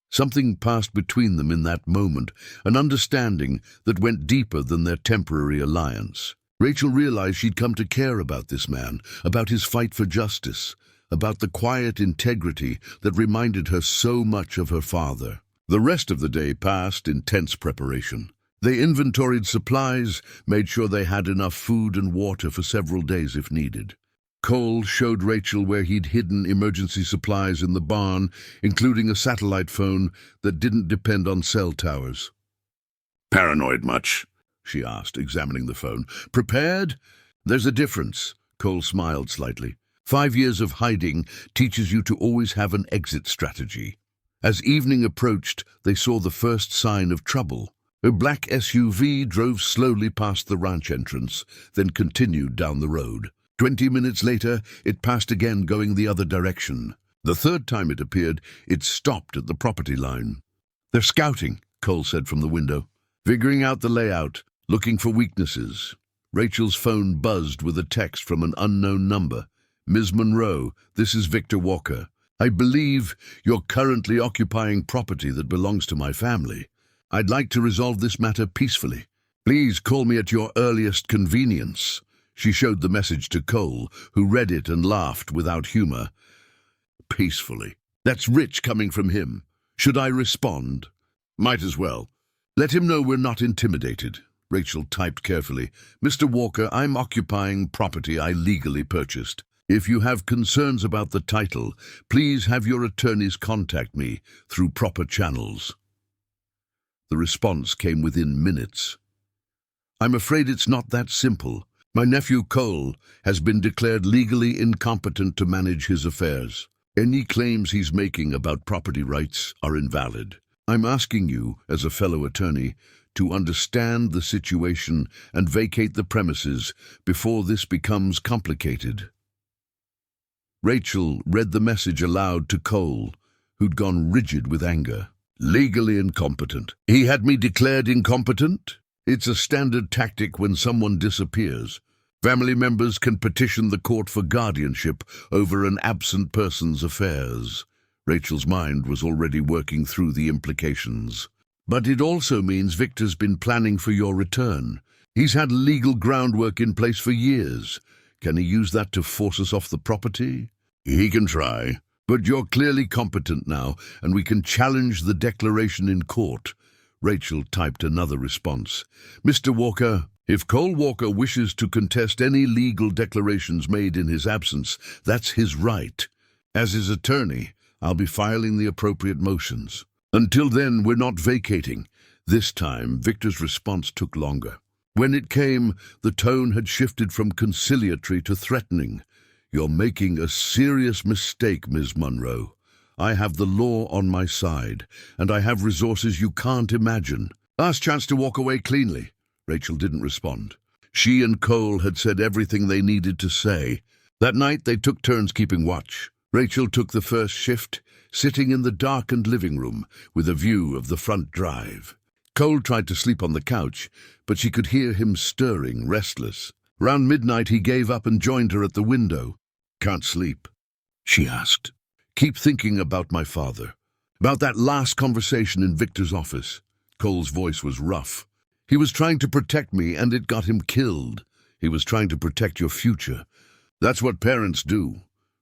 Something passed between them in that moment, an understanding that went deeper than their temporary alliance. Rachel realized she'd come to care about this man, about his fight for justice, about the quiet integrity that reminded her so much of her father. The rest of the day passed in tense preparation. They inventoried supplies, made sure they had enough food and water for several days if needed. Cole showed Rachel where he'd hidden emergency supplies in the barn, including a satellite phone that didn't depend on cell towers. "Paranoid much?" she asked, examining the phone. "Prepared? There's a difference." Cole smiled slightly. 5 years of hiding teaches you to always have an exit strategy. As evening approached, they saw the first sign of trouble. A black SUV drove slowly past the ranch entrance, then continued down the road. 20 minutes later, it passed again, going the other direction. The third time it appeared, it stopped at the property line. "They're scouting," Cole said from the window. "Figuring out the layout, looking for weaknesses." Rachel's phone buzzed with a text from an unknown number. "Ms. Monroe, this is Victor Walker. I believe you're currently occupying property that belongs to my family. I'd like to resolve this matter peacefully. Please call me at your earliest convenience." She showed the message to Cole, who read it and laughed without humor. "Peacefully. That's rich coming from him. Should I respond?" "Might as well. Let him know we're not intimidated." Rachel typed carefully. "Mr. Walker, I'm occupying property I legally purchased. If you have concerns about the title, please have your attorneys contact me through proper channels." The response came within minutes. "I'm afraid it's not that simple. My nephew Cole has been declared legally incompetent to manage his affairs. Any claims he's making about property rights are invalid. I'm asking you, as a fellow attorney, to understand the situation and vacate the premises before this becomes complicated." Rachel read the message aloud to Cole, who'd gone rigid with anger. "Legally incompetent. He had me declared incompetent? It's a standard tactic when someone disappears. Family members can petition the court for guardianship over an absent person's affairs." Rachel's mind was already working through the implications. "But it also means Victor's been planning for your return. He's had legal groundwork in place for years. Can he use that to force us off the property?" "He can try. But you're clearly competent now, and we can challenge the declaration in court." Rachel typed another response. "Mr. Walker, if Cole Walker wishes to contest any legal declarations made in his absence, that's his right. As his attorney, I'll be filing the appropriate motions. Until then, we're not vacating." This time, Victor's response took longer. When it came, the tone had shifted from conciliatory to threatening. "You're making a serious mistake, Ms. Monroe. I have the law on my side, and I have resources you can't imagine." "Last chance to walk away cleanly." Rachel didn't respond. She and Cole had said everything they needed to say. That night they took turns keeping watch. Rachel took the first shift, sitting in the darkened living room with a view of the front drive. Cole tried to sleep on the couch, but she could hear him stirring, restless. Round midnight he gave up and joined her at the window. "Can't sleep?" she asked. "Keep thinking about my father. About that last conversation in Victor's office." Cole's voice was rough. "He was trying to protect me, and it got him killed. He was trying to protect your future. That's what parents do."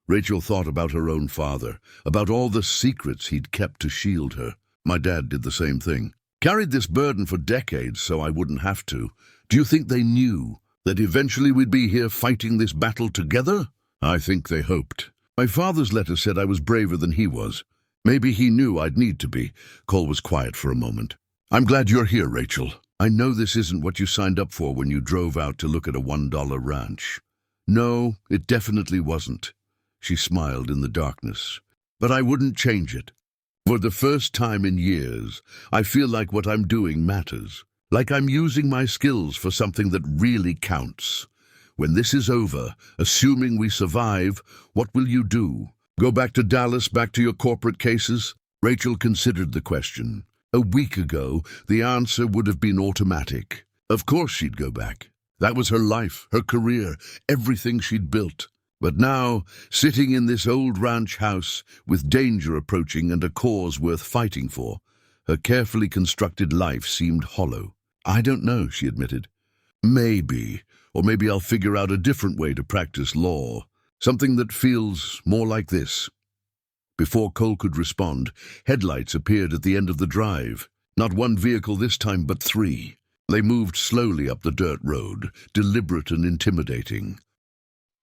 Rachel thought about her own father, about all the secrets he'd kept to shield her. My dad did the same thing. Carried this burden for decades so I wouldn't have to. Do you think they knew that eventually we'd be here fighting this battle together? I think they hoped. My father's letter said I was braver than he was. Maybe he knew I'd need to be. Cole was quiet for a moment. I'm glad you're here, Rachel. I know this isn't what you signed up for when you drove out to look at a $1 ranch. No, it definitely wasn't. She smiled in the darkness. But I wouldn't change it. For the first time in years, I feel like what I'm doing matters. Like I'm using my skills for something that really counts. When this is over, assuming we survive, what will you do? Go back to Dallas, back to your corporate cases? Rachel considered the question. A week ago, the answer would have been automatic. Of course she'd go back. That was her life, her career, everything she'd built. But now, sitting in this old ranch house, with danger approaching and a cause worth fighting for, her carefully constructed life seemed hollow. I don't know, she admitted. Maybe, or maybe I'll figure out a different way to practice law. Something that feels more like this. Before Cole could respond, headlights appeared at the end of the drive. Not one vehicle this time, but 3. They moved slowly up the dirt road, deliberate and intimidating.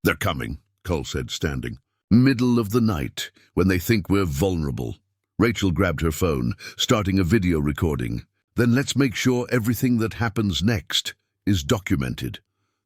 They're coming, Cole said, standing. Middle of the night, when they think we're vulnerable. Rachel grabbed her phone, starting a video recording. Then let's make sure everything that happens next is documented.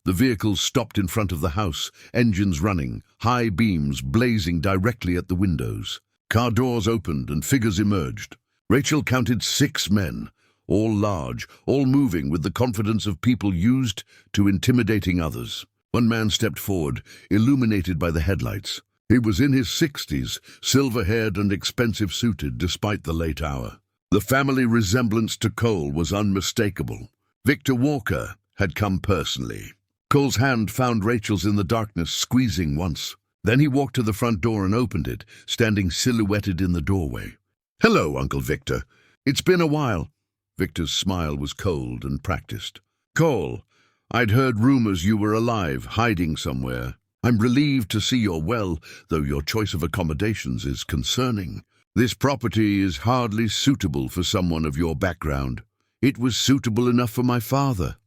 The vehicles stopped in front of the house, engines running, high beams blazing directly at the windows. Car doors opened and figures emerged. Rachel counted 6 men, all large, all moving with the confidence of people used to intimidating others. One man stepped forward, illuminated by the headlights. He was in his 60s, silver-haired and expensive-suited despite the late hour. The family resemblance to Cole was unmistakable. Victor Walker had come personally. Cole's hand found Rachel's in the darkness, squeezing once. Then he walked to the front door and opened it, standing silhouetted in the doorway. "Hello, Uncle Victor. It's been a while." Victor's smile was cold and practiced. "Cole, I'd heard rumors you were alive, hiding somewhere. I'm relieved to see you're well, though your choice of accommodations is concerning. This property is hardly suitable for someone of your background. It was suitable enough for my father."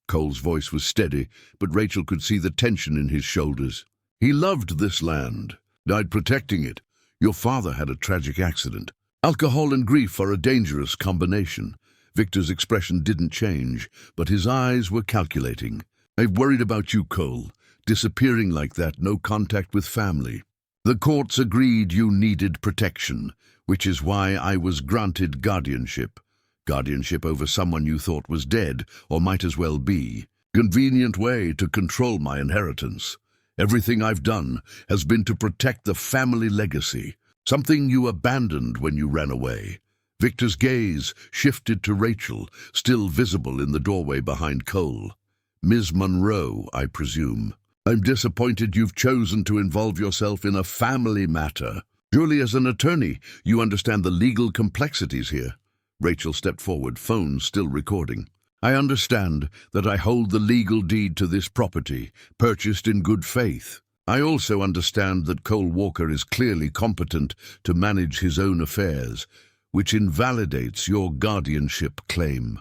Cole's voice was steady, but Rachel could see the tension in his shoulders. "He loved this land, died protecting it. Your father had a tragic accident. Alcohol and grief are a dangerous combination." Victor's expression didn't change, but his eyes were calculating. "I've worried about you, Cole. Disappearing like that, no contact with family. The courts agreed you needed protection, which is why I was granted guardianship. Guardianship over someone you thought was dead, or might as well be. Convenient way to control my inheritance. Everything I've done has been to protect the family legacy, something you abandoned when you ran away." Victor's gaze shifted to Rachel, still visible in the doorway behind Cole. "Ms. Monroe, I presume. I'm disappointed you've chosen to involve yourself in a family matter. Surely as an attorney, you understand the legal complexities here." Rachel stepped forward, phone still recording. "I understand that I hold the legal deed to this property, purchased in good faith. I also understand that Cole Walker is clearly competent to manage his own affairs, which invalidates your guardianship claim.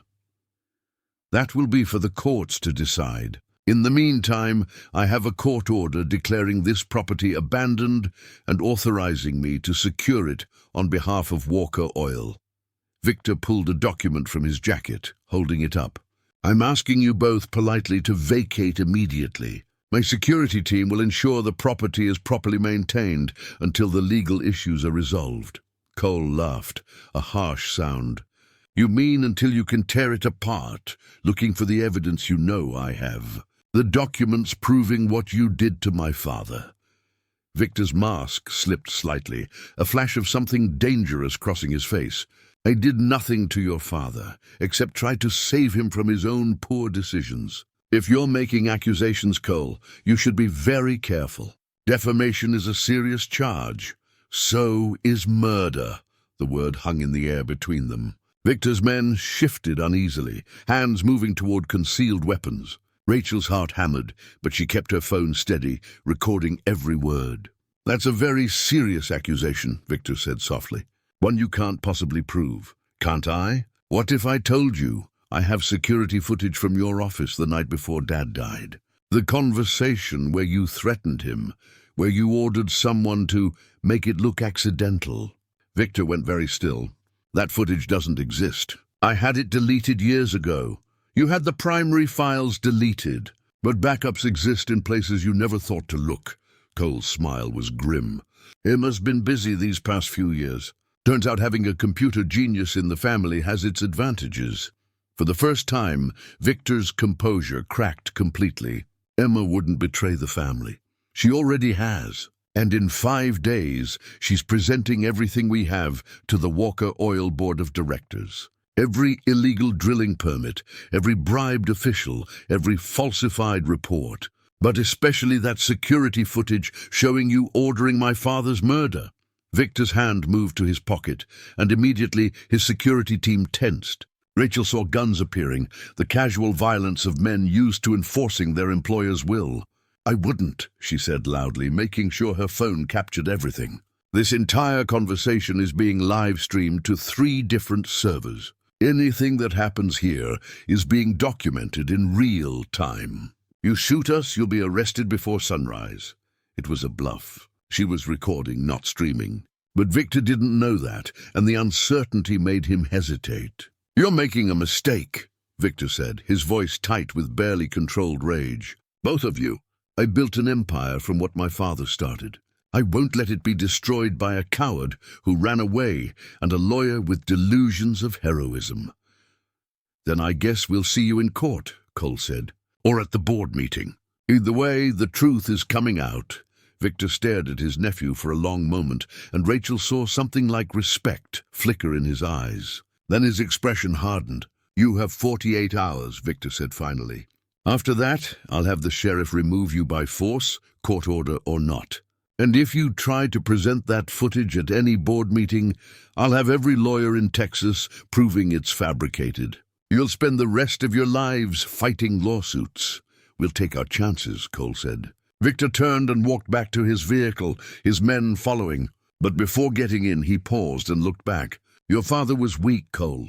That will be for the courts to decide. In the meantime, I have a court order declaring this property abandoned and authorizing me to secure it on behalf of Walker Oil." Victor pulled a document from his jacket, holding it up. "I'm asking you both politely to vacate immediately. My security team will ensure the property is properly maintained until the legal issues are resolved." Cole laughed, a harsh sound. "You mean until you can tear it apart, looking for the evidence you know I have? The documents proving what you did to my father." Victor's mask slipped slightly, a flash of something dangerous crossing his face. "I did nothing to your father, except try to save him from his own poor decisions. If you're making accusations, Cole, you should be very careful. Defamation is a serious charge. So is murder." The word hung in the air between them. Victor's men shifted uneasily, hands moving toward concealed weapons. Rachel's heart hammered, but she kept her phone steady, recording every word. That's a very serious accusation, Victor said softly. One you can't possibly prove. Can't I? What if I told you I have security footage from your office the night before Dad died? The conversation where you threatened him, where you ordered someone to make it look accidental. Victor went very still. That footage doesn't exist. I had it deleted years ago. You had the primary files deleted, but backups exist in places you never thought to look. Cole's smile was grim. Emma's been busy these past few years. Turns out having a computer genius in the family has its advantages. For the first time, Victor's composure cracked completely. Emma wouldn't betray the family. She already has. And in 5 days, she's presenting everything we have to the Walker Oil Board of Directors. Every illegal drilling permit, every bribed official, every falsified report. But especially that security footage showing you ordering my father's murder. Victor's hand moved to his pocket, and immediately his security team tensed. Rachel saw guns appearing, the casual violence of men used to enforcing their employer's will. I wouldn't, she said loudly, making sure her phone captured everything. This entire conversation is being live-streamed to 3 different servers. Anything that happens here is being documented in real time. You shoot us, you'll be arrested before sunrise. It was a bluff. She was recording, not streaming. But Victor didn't know that, and the uncertainty made him hesitate. You're making a mistake, Victor said, his voice tight with barely controlled rage. Both of you. I built an empire from what my father started. I won't let it be destroyed by a coward who ran away and a lawyer with delusions of heroism. Then I guess we'll see you in court, Cole said, or at the board meeting. Either way, the truth is coming out. Victor stared at his nephew for a long moment, and Rachel saw something like respect flicker in his eyes. Then his expression hardened. You have 48 hours, Victor said finally. After that, I'll have the sheriff remove you by force, court order or not. And if you try to present that footage at any board meeting, I'll have every lawyer in Texas proving it's fabricated. You'll spend the rest of your lives fighting lawsuits. We'll take our chances, Cole said. Victor turned and walked back to his vehicle, his men following. But before getting in, he paused and looked back. Your father was weak, Cole.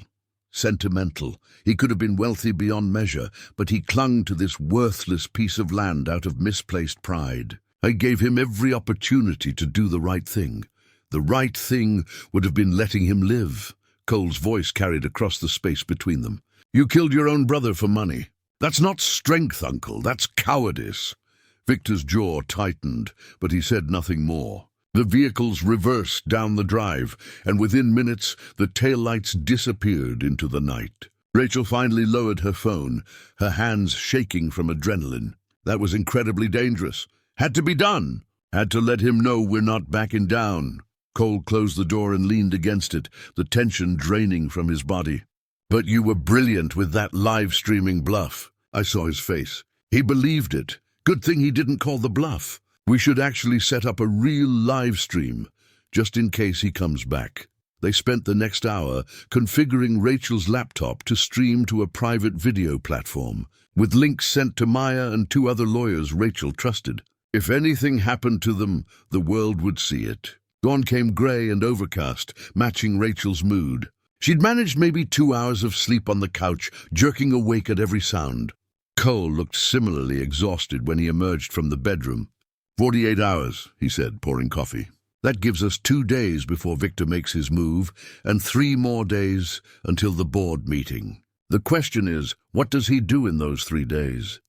Sentimental. He could have been wealthy beyond measure, but he clung to this worthless piece of land out of misplaced pride. I gave him every opportunity to do the right thing. The right thing would have been letting him live. Cole's voice carried across the space between them. You killed your own brother for money. That's not strength, Uncle. That's cowardice. Victor's jaw tightened, but he said nothing more. The vehicles reversed down the drive, and within minutes the taillights disappeared into the night. Rachel finally lowered her phone, her hands shaking from adrenaline. That was incredibly dangerous. Had to be done. Had to let him know we're not backing down. Cole closed the door and leaned against it, the tension draining from his body. But you were brilliant with that live-streaming bluff. I saw his face. He believed it. Good thing he didn't call the bluff. We should actually set up a real live stream, just in case he comes back. They spent the next hour configuring Rachel's laptop to stream to a private video platform, with links sent to Maya and 2 other lawyers Rachel trusted. If anything happened to them, the world would see it. Dawn came grey and overcast, matching Rachel's mood. She'd managed maybe 2 hours of sleep on the couch, jerking awake at every sound. Cole looked similarly exhausted when he emerged from the bedroom. 48 hours, he said, pouring coffee. That gives us 2 days before Victor makes his move, and 3 more days until the board meeting. The question is, what does he do in those 3 days?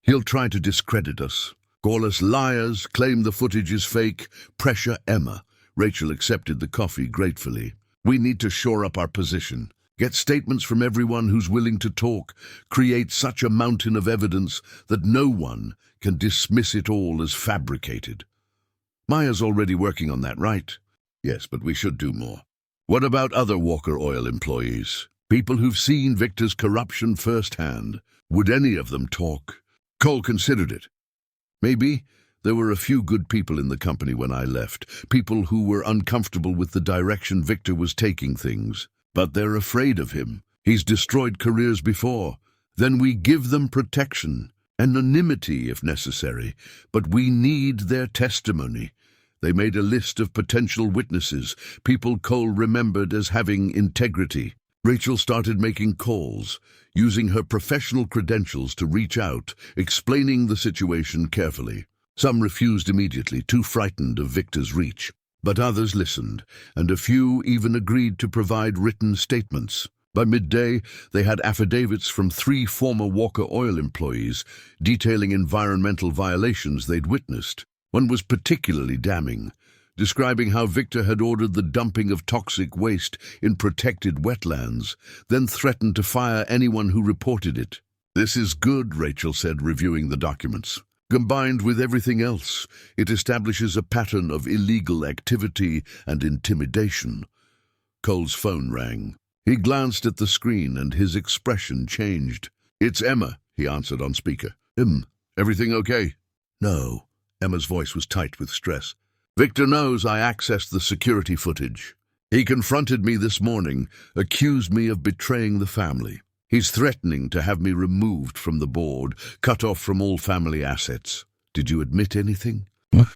He'll try to discredit us, call us liars, claim the footage is fake, pressure Emma. Rachel accepted the coffee gratefully. We need to shore up our position. Get statements from everyone who's willing to talk. Create such a mountain of evidence that no one can dismiss it all as fabricated. Maya's already working on that, right? Yes, but we should do more. What about other Walker Oil employees? People who've seen Victor's corruption firsthand. Would any of them talk? Cole considered it. Maybe. There were a few good people in the company when I left. People who were uncomfortable with the direction Victor was taking things. But they're afraid of him. He's destroyed careers before. Then we give them protection. Anonymity if necessary, but we need their testimony. They made a list of potential witnesses, people Cole remembered as having integrity. Rachel started making calls, using her professional credentials to reach out, explaining the situation carefully. Some refused immediately, too frightened of Victor's reach. But others listened, and a few even agreed to provide written statements. By midday, they had affidavits from 3 former Walker Oil employees detailing environmental violations they'd witnessed. One was particularly damning, describing how Victor had ordered the dumping of toxic waste in protected wetlands, then threatened to fire anyone who reported it. "This is good," Rachel said, reviewing the documents. "Combined with everything else, it establishes a pattern of illegal activity and intimidation." Cole's phone rang. He glanced at the screen and his expression changed. "It's Emma," he answered on speaker. Everything okay?" "No." Emma's voice was tight with stress. "Victor knows I accessed the security footage. He confronted me this morning, accused me of betraying the family. He's threatening to have me removed from the board, cut off from all family assets. Did you admit anything?" "What?"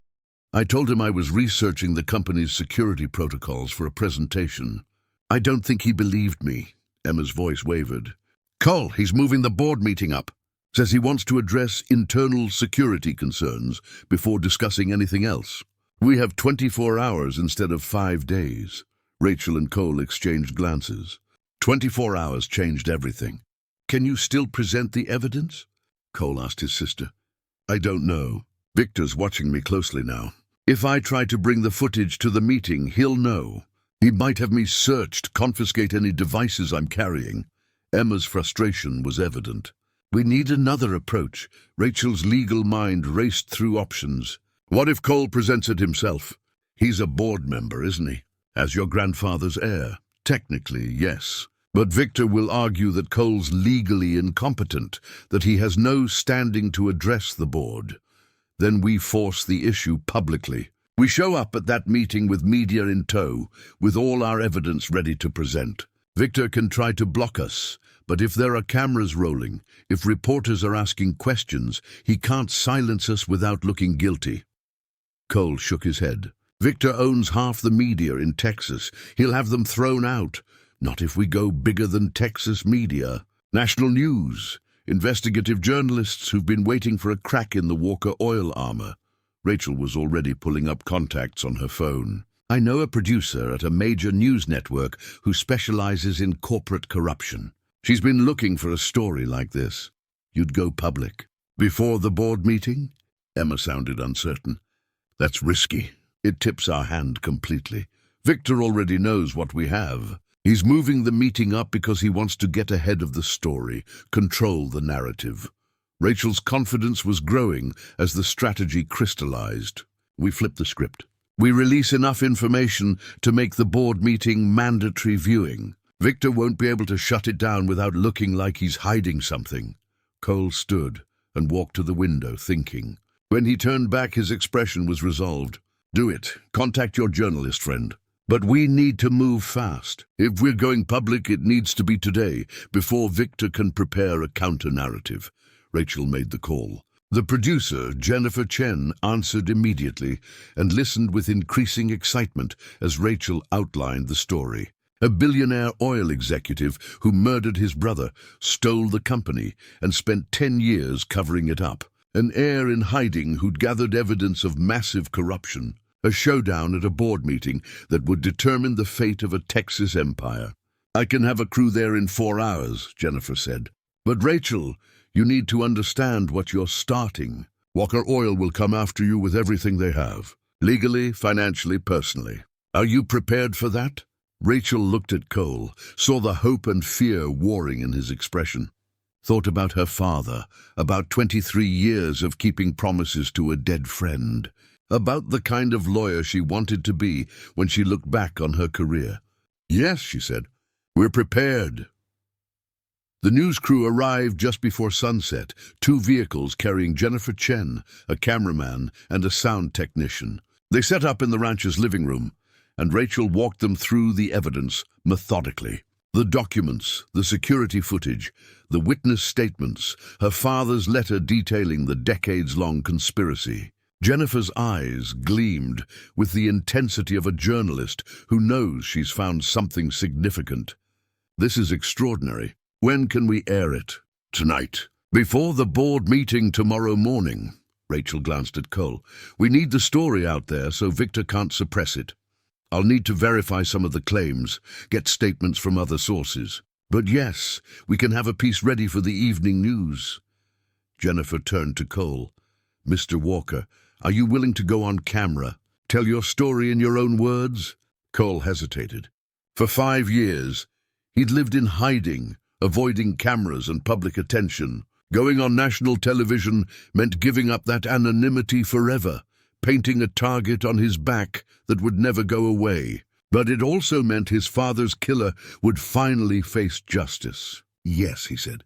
"I told him I was researching the company's security protocols for a presentation. I don't think he believed me." Emma's voice wavered. "Cole, he's moving the board meeting up. Says he wants to address internal security concerns before discussing anything else. We have 24 hours instead of 5 days." Rachel and Cole exchanged glances. 24 hours changed everything. "Can you still present the evidence?" Cole asked his sister. "I don't know. Victor's watching me closely now. If I try to bring the footage to the meeting, he'll know. He might have me searched, confiscate any devices I'm carrying." Emma's frustration was evident. "We need another approach." Rachel's legal mind raced through options. "What if Cole presents it himself? He's a board member, isn't he? As your grandfather's heir." "Technically, yes. But Victor will argue that Cole's legally incompetent, that he has no standing to address the board. Then we force the issue publicly. We show up at that meeting with media in tow, with all our evidence ready to present. Victor can try to block us, but if there are cameras rolling, if reporters are asking questions, he can't silence us without looking guilty." Cole shook his head. "Victor owns half the media in Texas. He'll have them thrown out. Not if we go bigger than Texas media. National news, investigative journalists who've been waiting for a crack in the Walker Oil armor." Rachel was already pulling up contacts on her phone. "I know a producer at a major news network who specializes in corporate corruption. She's been looking for a story like this." "You'd go public?" "Before the board meeting?" Emma sounded uncertain. "That's risky. It tips our hand completely. Victor already knows what we have. He's moving the meeting up because he wants to get ahead of the story, control the narrative." Rachel's confidence was growing as the strategy crystallized. "We flip the script. We release enough information to make the board meeting mandatory viewing. Victor won't be able to shut it down without looking like he's hiding something." Cole stood and walked to the window, thinking. When he turned back, his expression was resolved. "Do it. Contact your journalist friend. But we need to move fast. If we're going public, it needs to be today, before Victor can prepare a counter-narrative." Rachel made the call. The producer, Jennifer Chen, answered immediately and listened with increasing excitement as Rachel outlined the story. A billionaire oil executive who murdered his brother, stole the company, and spent 10 years covering it up. An heir in hiding who'd gathered evidence of massive corruption. A showdown at a board meeting that would determine the fate of a Texas empire. "I can have a crew there in 4 hours, Jennifer said. "But Rachel, you need to understand what you're starting. Walker Oil will come after you with everything they have. Legally, financially, personally. Are you prepared for that?" Rachel looked at Cole, saw the hope and fear warring in his expression. Thought about her father, about 23 years of keeping promises to a dead friend. About the kind of lawyer she wanted to be when she looked back on her career. "Yes," she said, "we're prepared." The news crew arrived just before sunset, 2 vehicles carrying Jennifer Chen, a cameraman, and a sound technician. They set up in the ranch's living room, and Rachel walked them through the evidence methodically. The documents, the security footage, the witness statements, her father's letter detailing the decades-long conspiracy. Jennifer's eyes gleamed with the intensity of a journalist who knows she's found something significant. "This is extraordinary. When can we air it?" "Tonight. Before the board meeting tomorrow morning." Rachel glanced at Cole. "We need the story out there so Victor can't suppress it. I'll need to verify some of the claims, get statements from other sources. But yes, we can have a piece ready for the evening news." Jennifer turned to Cole. "Mr. Walker, are you willing to go on camera? Tell your story in your own words?" Cole hesitated. For 5 years, he'd lived in hiding, avoiding cameras and public attention. Going on national television meant giving up that anonymity forever, painting a target on his back that would never go away. But it also meant his father's killer would finally face justice. "Yes," he said.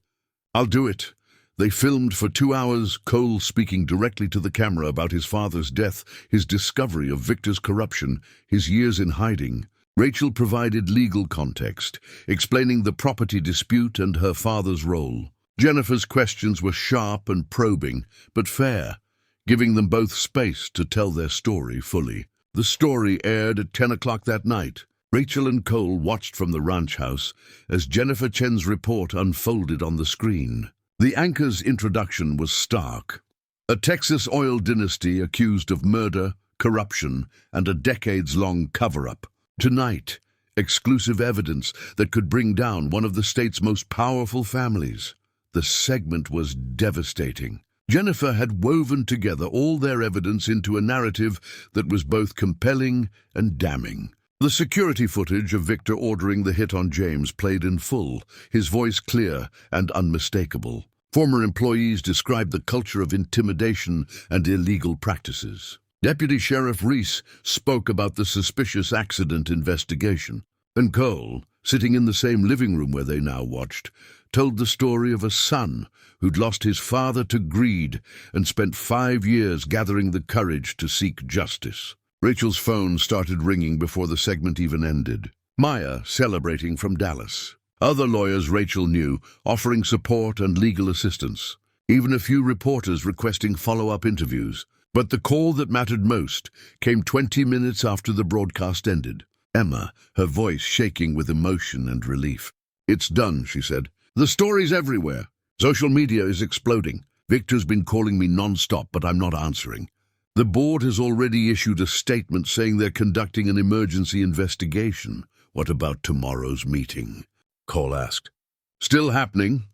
"I'll do it." They filmed for 2 hours, Cole speaking directly to the camera about his father's death, his discovery of Victor's corruption, his years in hiding. Rachel provided legal context, explaining the property dispute and her father's role. Jennifer's questions were sharp and probing, but fair, giving them both space to tell their story fully. The story aired at 10 o'clock that night. Rachel and Cole watched from the ranch house as Jennifer Chen's report unfolded on the screen. The anchor's introduction was stark. A Texas oil dynasty accused of murder, corruption, and a decades-long cover-up. Tonight, exclusive evidence that could bring down one of the state's most powerful families. The segment was devastating. Jennifer had woven together all their evidence into a narrative that was both compelling and damning. The security footage of Victor ordering the hit on James played in full, his voice clear and unmistakable. Former employees described the culture of intimidation and illegal practices. Deputy Sheriff Reese spoke about the suspicious accident investigation. And Cole, sitting in the same living room where they now watched, told the story of a son who'd lost his father to greed and spent 5 years gathering the courage to seek justice. Rachel's phone started ringing before the segment even ended. Maya, celebrating from Dallas. Other lawyers Rachel knew, offering support and legal assistance. Even a few reporters requesting follow-up interviews. But the call that mattered most came 20 minutes after the broadcast ended. Emma, her voice shaking with emotion and relief. "It's done," she said. "The story's everywhere. Social media is exploding. Victor's been calling me non-stop, but I'm not answering. The board has already issued a statement saying they're conducting an emergency investigation. What about tomorrow's meeting?" Cole asked. "Still happening,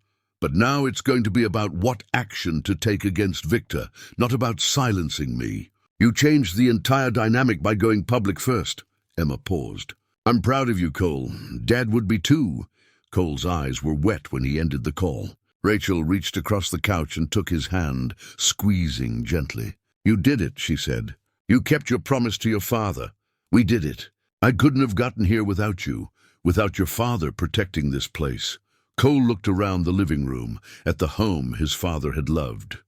but now it's going to be about what action to take against Victor, not about silencing me. You changed the entire dynamic by going public first." Emma paused. "I'm proud of you, Cole. Dad would be too." Cole's eyes were wet when he ended the call. Rachel reached across the couch and took his hand, squeezing gently. "You did it," she said. "You kept your promise to your father. We did it. I couldn't have gotten here without you, without your father protecting this place." Cole looked around the living room, at the home his father had loved.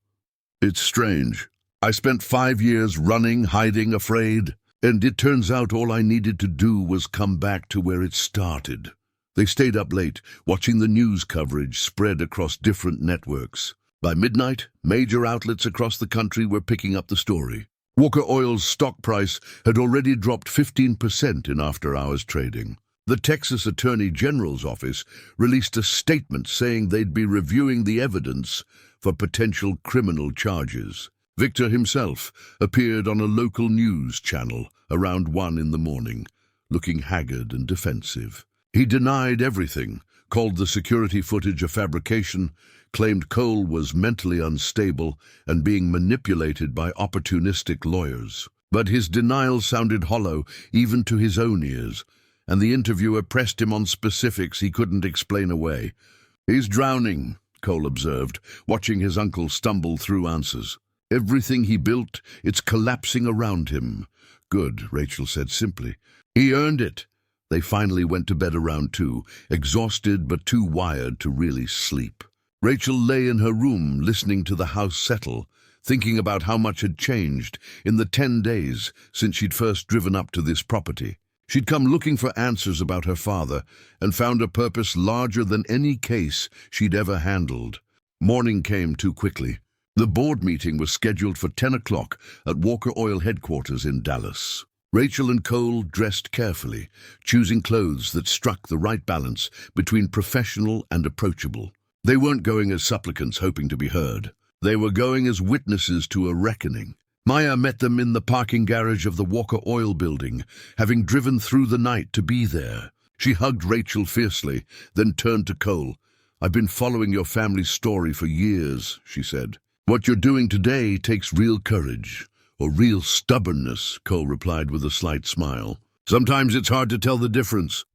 "It's strange. I spent 5 years running, hiding, afraid, and it turns out all I needed to do was come back to where it started." They stayed up late, watching the news coverage spread across different networks. By midnight, major outlets across the country were picking up the story. Walker Oil's stock price had already dropped 15% in after-hours trading. The Texas Attorney General's office released a statement saying they'd be reviewing the evidence for potential criminal charges. Victor himself appeared on a local news channel around 1 in the morning, looking haggard and defensive. He denied everything, called the security footage a fabrication, claimed Cole was mentally unstable and being manipulated by opportunistic lawyers. But his denial sounded hollow even to his own ears, and the interviewer pressed him on specifics he couldn't explain away. "He's drowning," Cole observed, watching his uncle stumble through answers. "Everything he built, it's collapsing around him." "Good," Rachel said simply. "He earned it." They finally went to bed around 2, exhausted but too wired to really sleep. Rachel lay in her room listening to the house settle, thinking about how much had changed in the 10 days since she'd first driven up to this property. She'd come looking for answers about her father and found a purpose larger than any case she'd ever handled. Morning came too quickly. The board meeting was scheduled for 10 o'clock at Walker Oil headquarters in Dallas. Rachel and Cole dressed carefully, choosing clothes that struck the right balance between professional and approachable. They weren't going as supplicants hoping to be heard. They were going as witnesses to a reckoning. Maya met them in the parking garage of the Walker Oil building, having driven through the night to be there. She hugged Rachel fiercely, then turned to Cole. "I've been following your family's story for years," she said. "What you're doing today takes real courage, or real stubbornness," Cole replied with a slight smile. "Sometimes it's hard to tell the difference."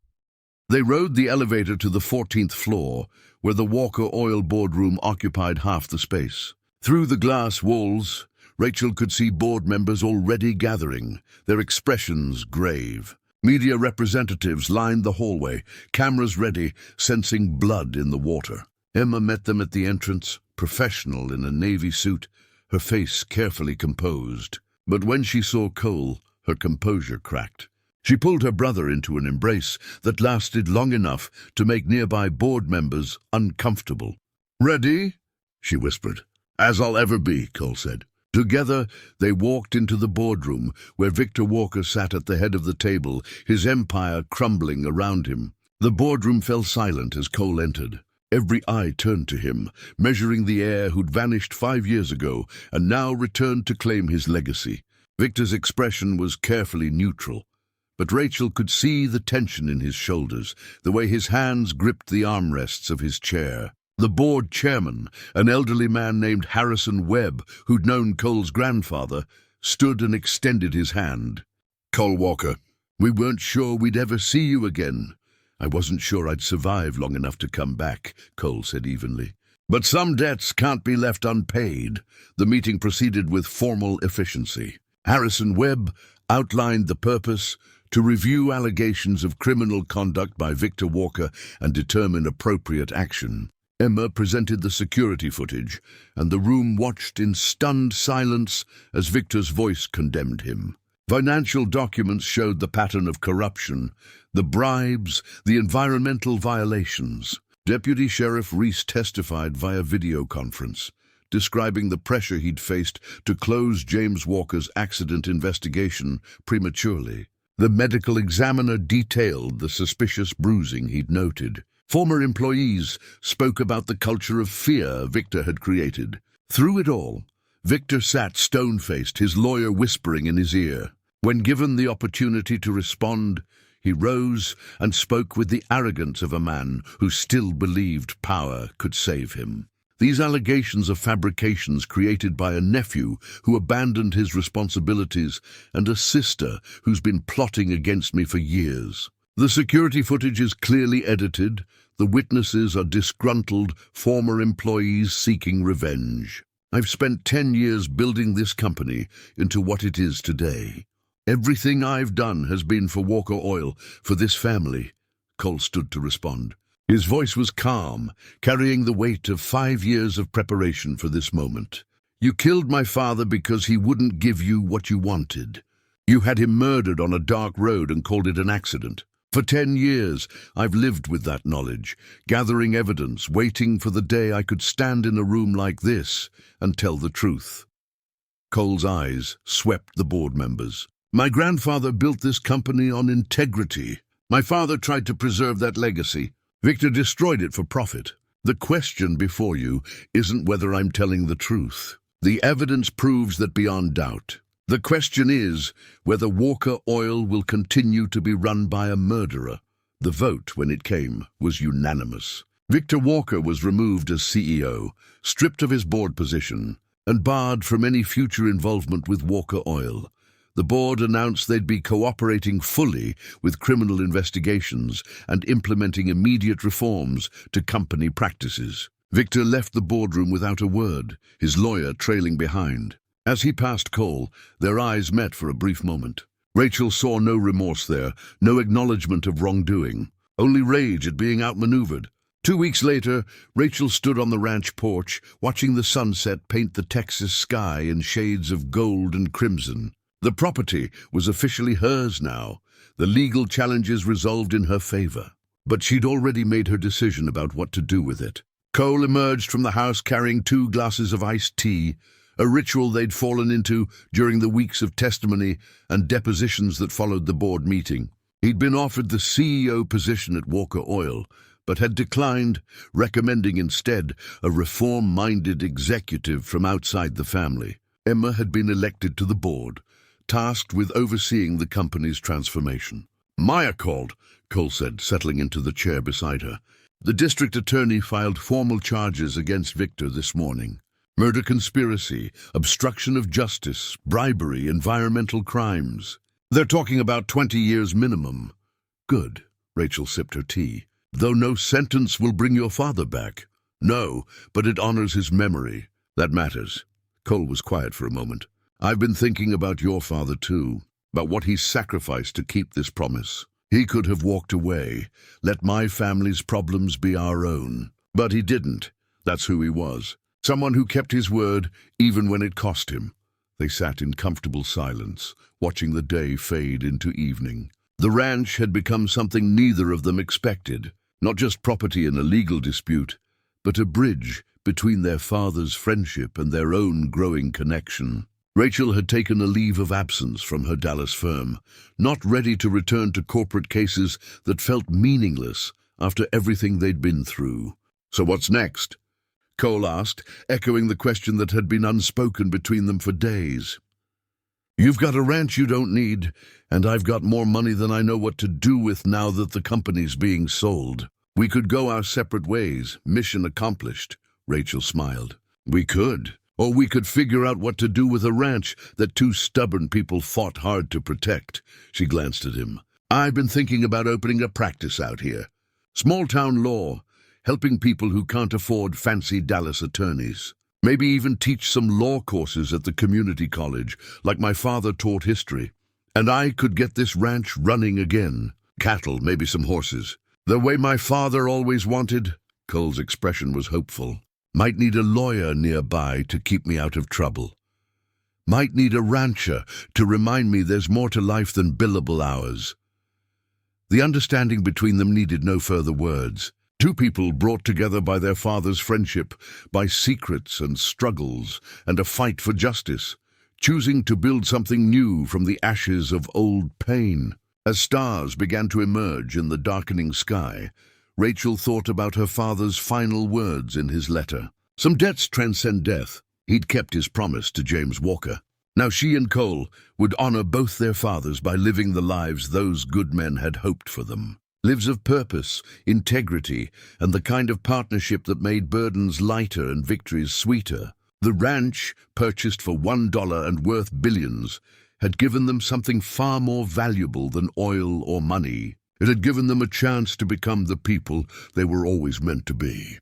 They rode the elevator to the 14th floor, where the Walker Oil boardroom occupied half the space. Through the glass walls, Rachel could see board members already gathering, their expressions grave. Media representatives lined the hallway, cameras ready, sensing blood in the water. Emma met them at the entrance, professional in a navy suit, her face carefully composed. But when she saw Cole, her composure cracked. She pulled her brother into an embrace that lasted long enough to make nearby board members uncomfortable. "Ready?" she whispered. "As I'll ever be," Cole said. Together, they walked into the boardroom, where Victor Walker sat at the head of the table, his empire crumbling around him. The boardroom fell silent as Cole entered. Every eye turned to him, measuring the heir who'd vanished 5 years ago and now returned to claim his legacy. Victor's expression was carefully neutral, but Rachel could see the tension in his shoulders, the way his hands gripped the armrests of his chair. The board chairman, an elderly man named Harrison Webb, who'd known Cole's grandfather, stood and extended his hand. "Cole Walker, we weren't sure we'd ever see you again." "I wasn't sure I'd survive long enough to come back," Cole said evenly. "But some debts can't be left unpaid." The meeting proceeded with formal efficiency. Harrison Webb outlined the purpose: to review allegations of criminal conduct by Victor Walker and determine appropriate action. Emma presented the security footage, and the room watched in stunned silence as Victor's voice condemned him. Financial documents showed the pattern of corruption, the bribes, the environmental violations. Deputy Sheriff Reese testified via video conference, describing the pressure he'd faced to close James Walker's accident investigation prematurely. The medical examiner detailed the suspicious bruising he'd noted. Former employees spoke about the culture of fear Victor had created. Through it all, Victor sat stone-faced, his lawyer whispering in his ear. When given the opportunity to respond, he rose and spoke with the arrogance of a man who still believed power could save him. These allegations are fabrications created by a nephew who abandoned his responsibilities and a sister who's been plotting against me for years. The security footage is clearly edited. The witnesses are disgruntled former employees seeking revenge. I've spent 10 years building this company into what it is today. Everything I've done has been for Walker Oil, for this family. Cole stood to respond. His voice was calm, carrying the weight of 5 years of preparation for this moment. "You killed my father because he wouldn't give you what you wanted. You had him murdered on a dark road and called it an accident. For 10 years, I've lived with that knowledge, gathering evidence, waiting for the day I could stand in a room like this and tell the truth." Cole's eyes swept the board members. "My grandfather built this company on integrity. My father tried to preserve that legacy. Victor destroyed it for profit. The question before you isn't whether I'm telling the truth. The evidence proves that beyond doubt. The question is whether Walker Oil will continue to be run by a murderer." The vote, when it came, was unanimous. Victor Walker was removed as CEO, stripped of his board position, and barred from any future involvement with Walker Oil. The board announced they'd be cooperating fully with criminal investigations and implementing immediate reforms to company practices. Victor left the boardroom without a word, his lawyer trailing behind. As he passed Cole, their eyes met for a brief moment. Rachel saw no remorse there, no acknowledgement of wrongdoing, only rage at being outmaneuvered. 2 weeks later, Rachel stood on the ranch porch, watching the sunset paint the Texas sky in shades of gold and crimson. The property was officially hers now, the legal challenges resolved in her favor. But she'd already made her decision about what to do with it. Cole emerged from the house carrying 2 glasses of iced tea, a ritual they'd fallen into during the weeks of testimony and depositions that followed the board meeting. He'd been offered the CEO position at Walker Oil, but had declined, recommending instead a reform-minded executive from outside the family. Emma had been elected to the board, tasked with overseeing the company's transformation. "Maya called," Cole said, settling into the chair beside her. "The district attorney filed formal charges against Victor this morning. Murder conspiracy, obstruction of justice, bribery, environmental crimes. They're talking about 20 years minimum." "Good," Rachel sipped her tea. "Though no sentence will bring your father back." "No, but it honors his memory. That matters." Cole was quiet for a moment. "I've been thinking about your father too, about what he sacrificed to keep this promise. He could have walked away, let my family's problems be our own. But he didn't. That's who he was. Someone who kept his word even when it cost him." They sat in comfortable silence, watching the day fade into evening. The ranch had become something neither of them expected. Not just property in a legal dispute, but a bridge between their father's friendship and their own growing connection. Rachel had taken a leave of absence from her Dallas firm, not ready to return to corporate cases that felt meaningless after everything they'd been through. "So what's next?" Cole asked, echoing the question that had been unspoken between them for days. "You've got a ranch you don't need, and I've got more money than I know what to do with now that the company's being sold. We could go our separate ways, mission accomplished," Rachel smiled. "We could. Or we could figure out what to do with a ranch that 2 stubborn people fought hard to protect." She glanced at him. "I've been thinking about opening a practice out here. Small-town law, helping people who can't afford fancy Dallas attorneys. Maybe even teach some law courses at the community college, like my father taught history. And I could get this ranch running again. Cattle, maybe some horses. The way my father always wanted." Cole's expression was hopeful. "Might need a lawyer nearby to keep me out of trouble. Might need a rancher to remind me there's more to life than billable hours." The understanding between them needed no further words. 2 people brought together by their father's friendship, by secrets and struggles, and a fight for justice, choosing to build something new from the ashes of old pain. As stars began to emerge in the darkening sky, Rachel thought about her father's final words in his letter. Some debts transcend death. He'd kept his promise to James Walker. Now she and Cole would honor both their fathers by living the lives those good men had hoped for them. Lives of purpose, integrity, and the kind of partnership that made burdens lighter and victories sweeter. The ranch, purchased for $1 and worth billions, had given them something far more valuable than oil or money. It had given them a chance to become the people they were always meant to be.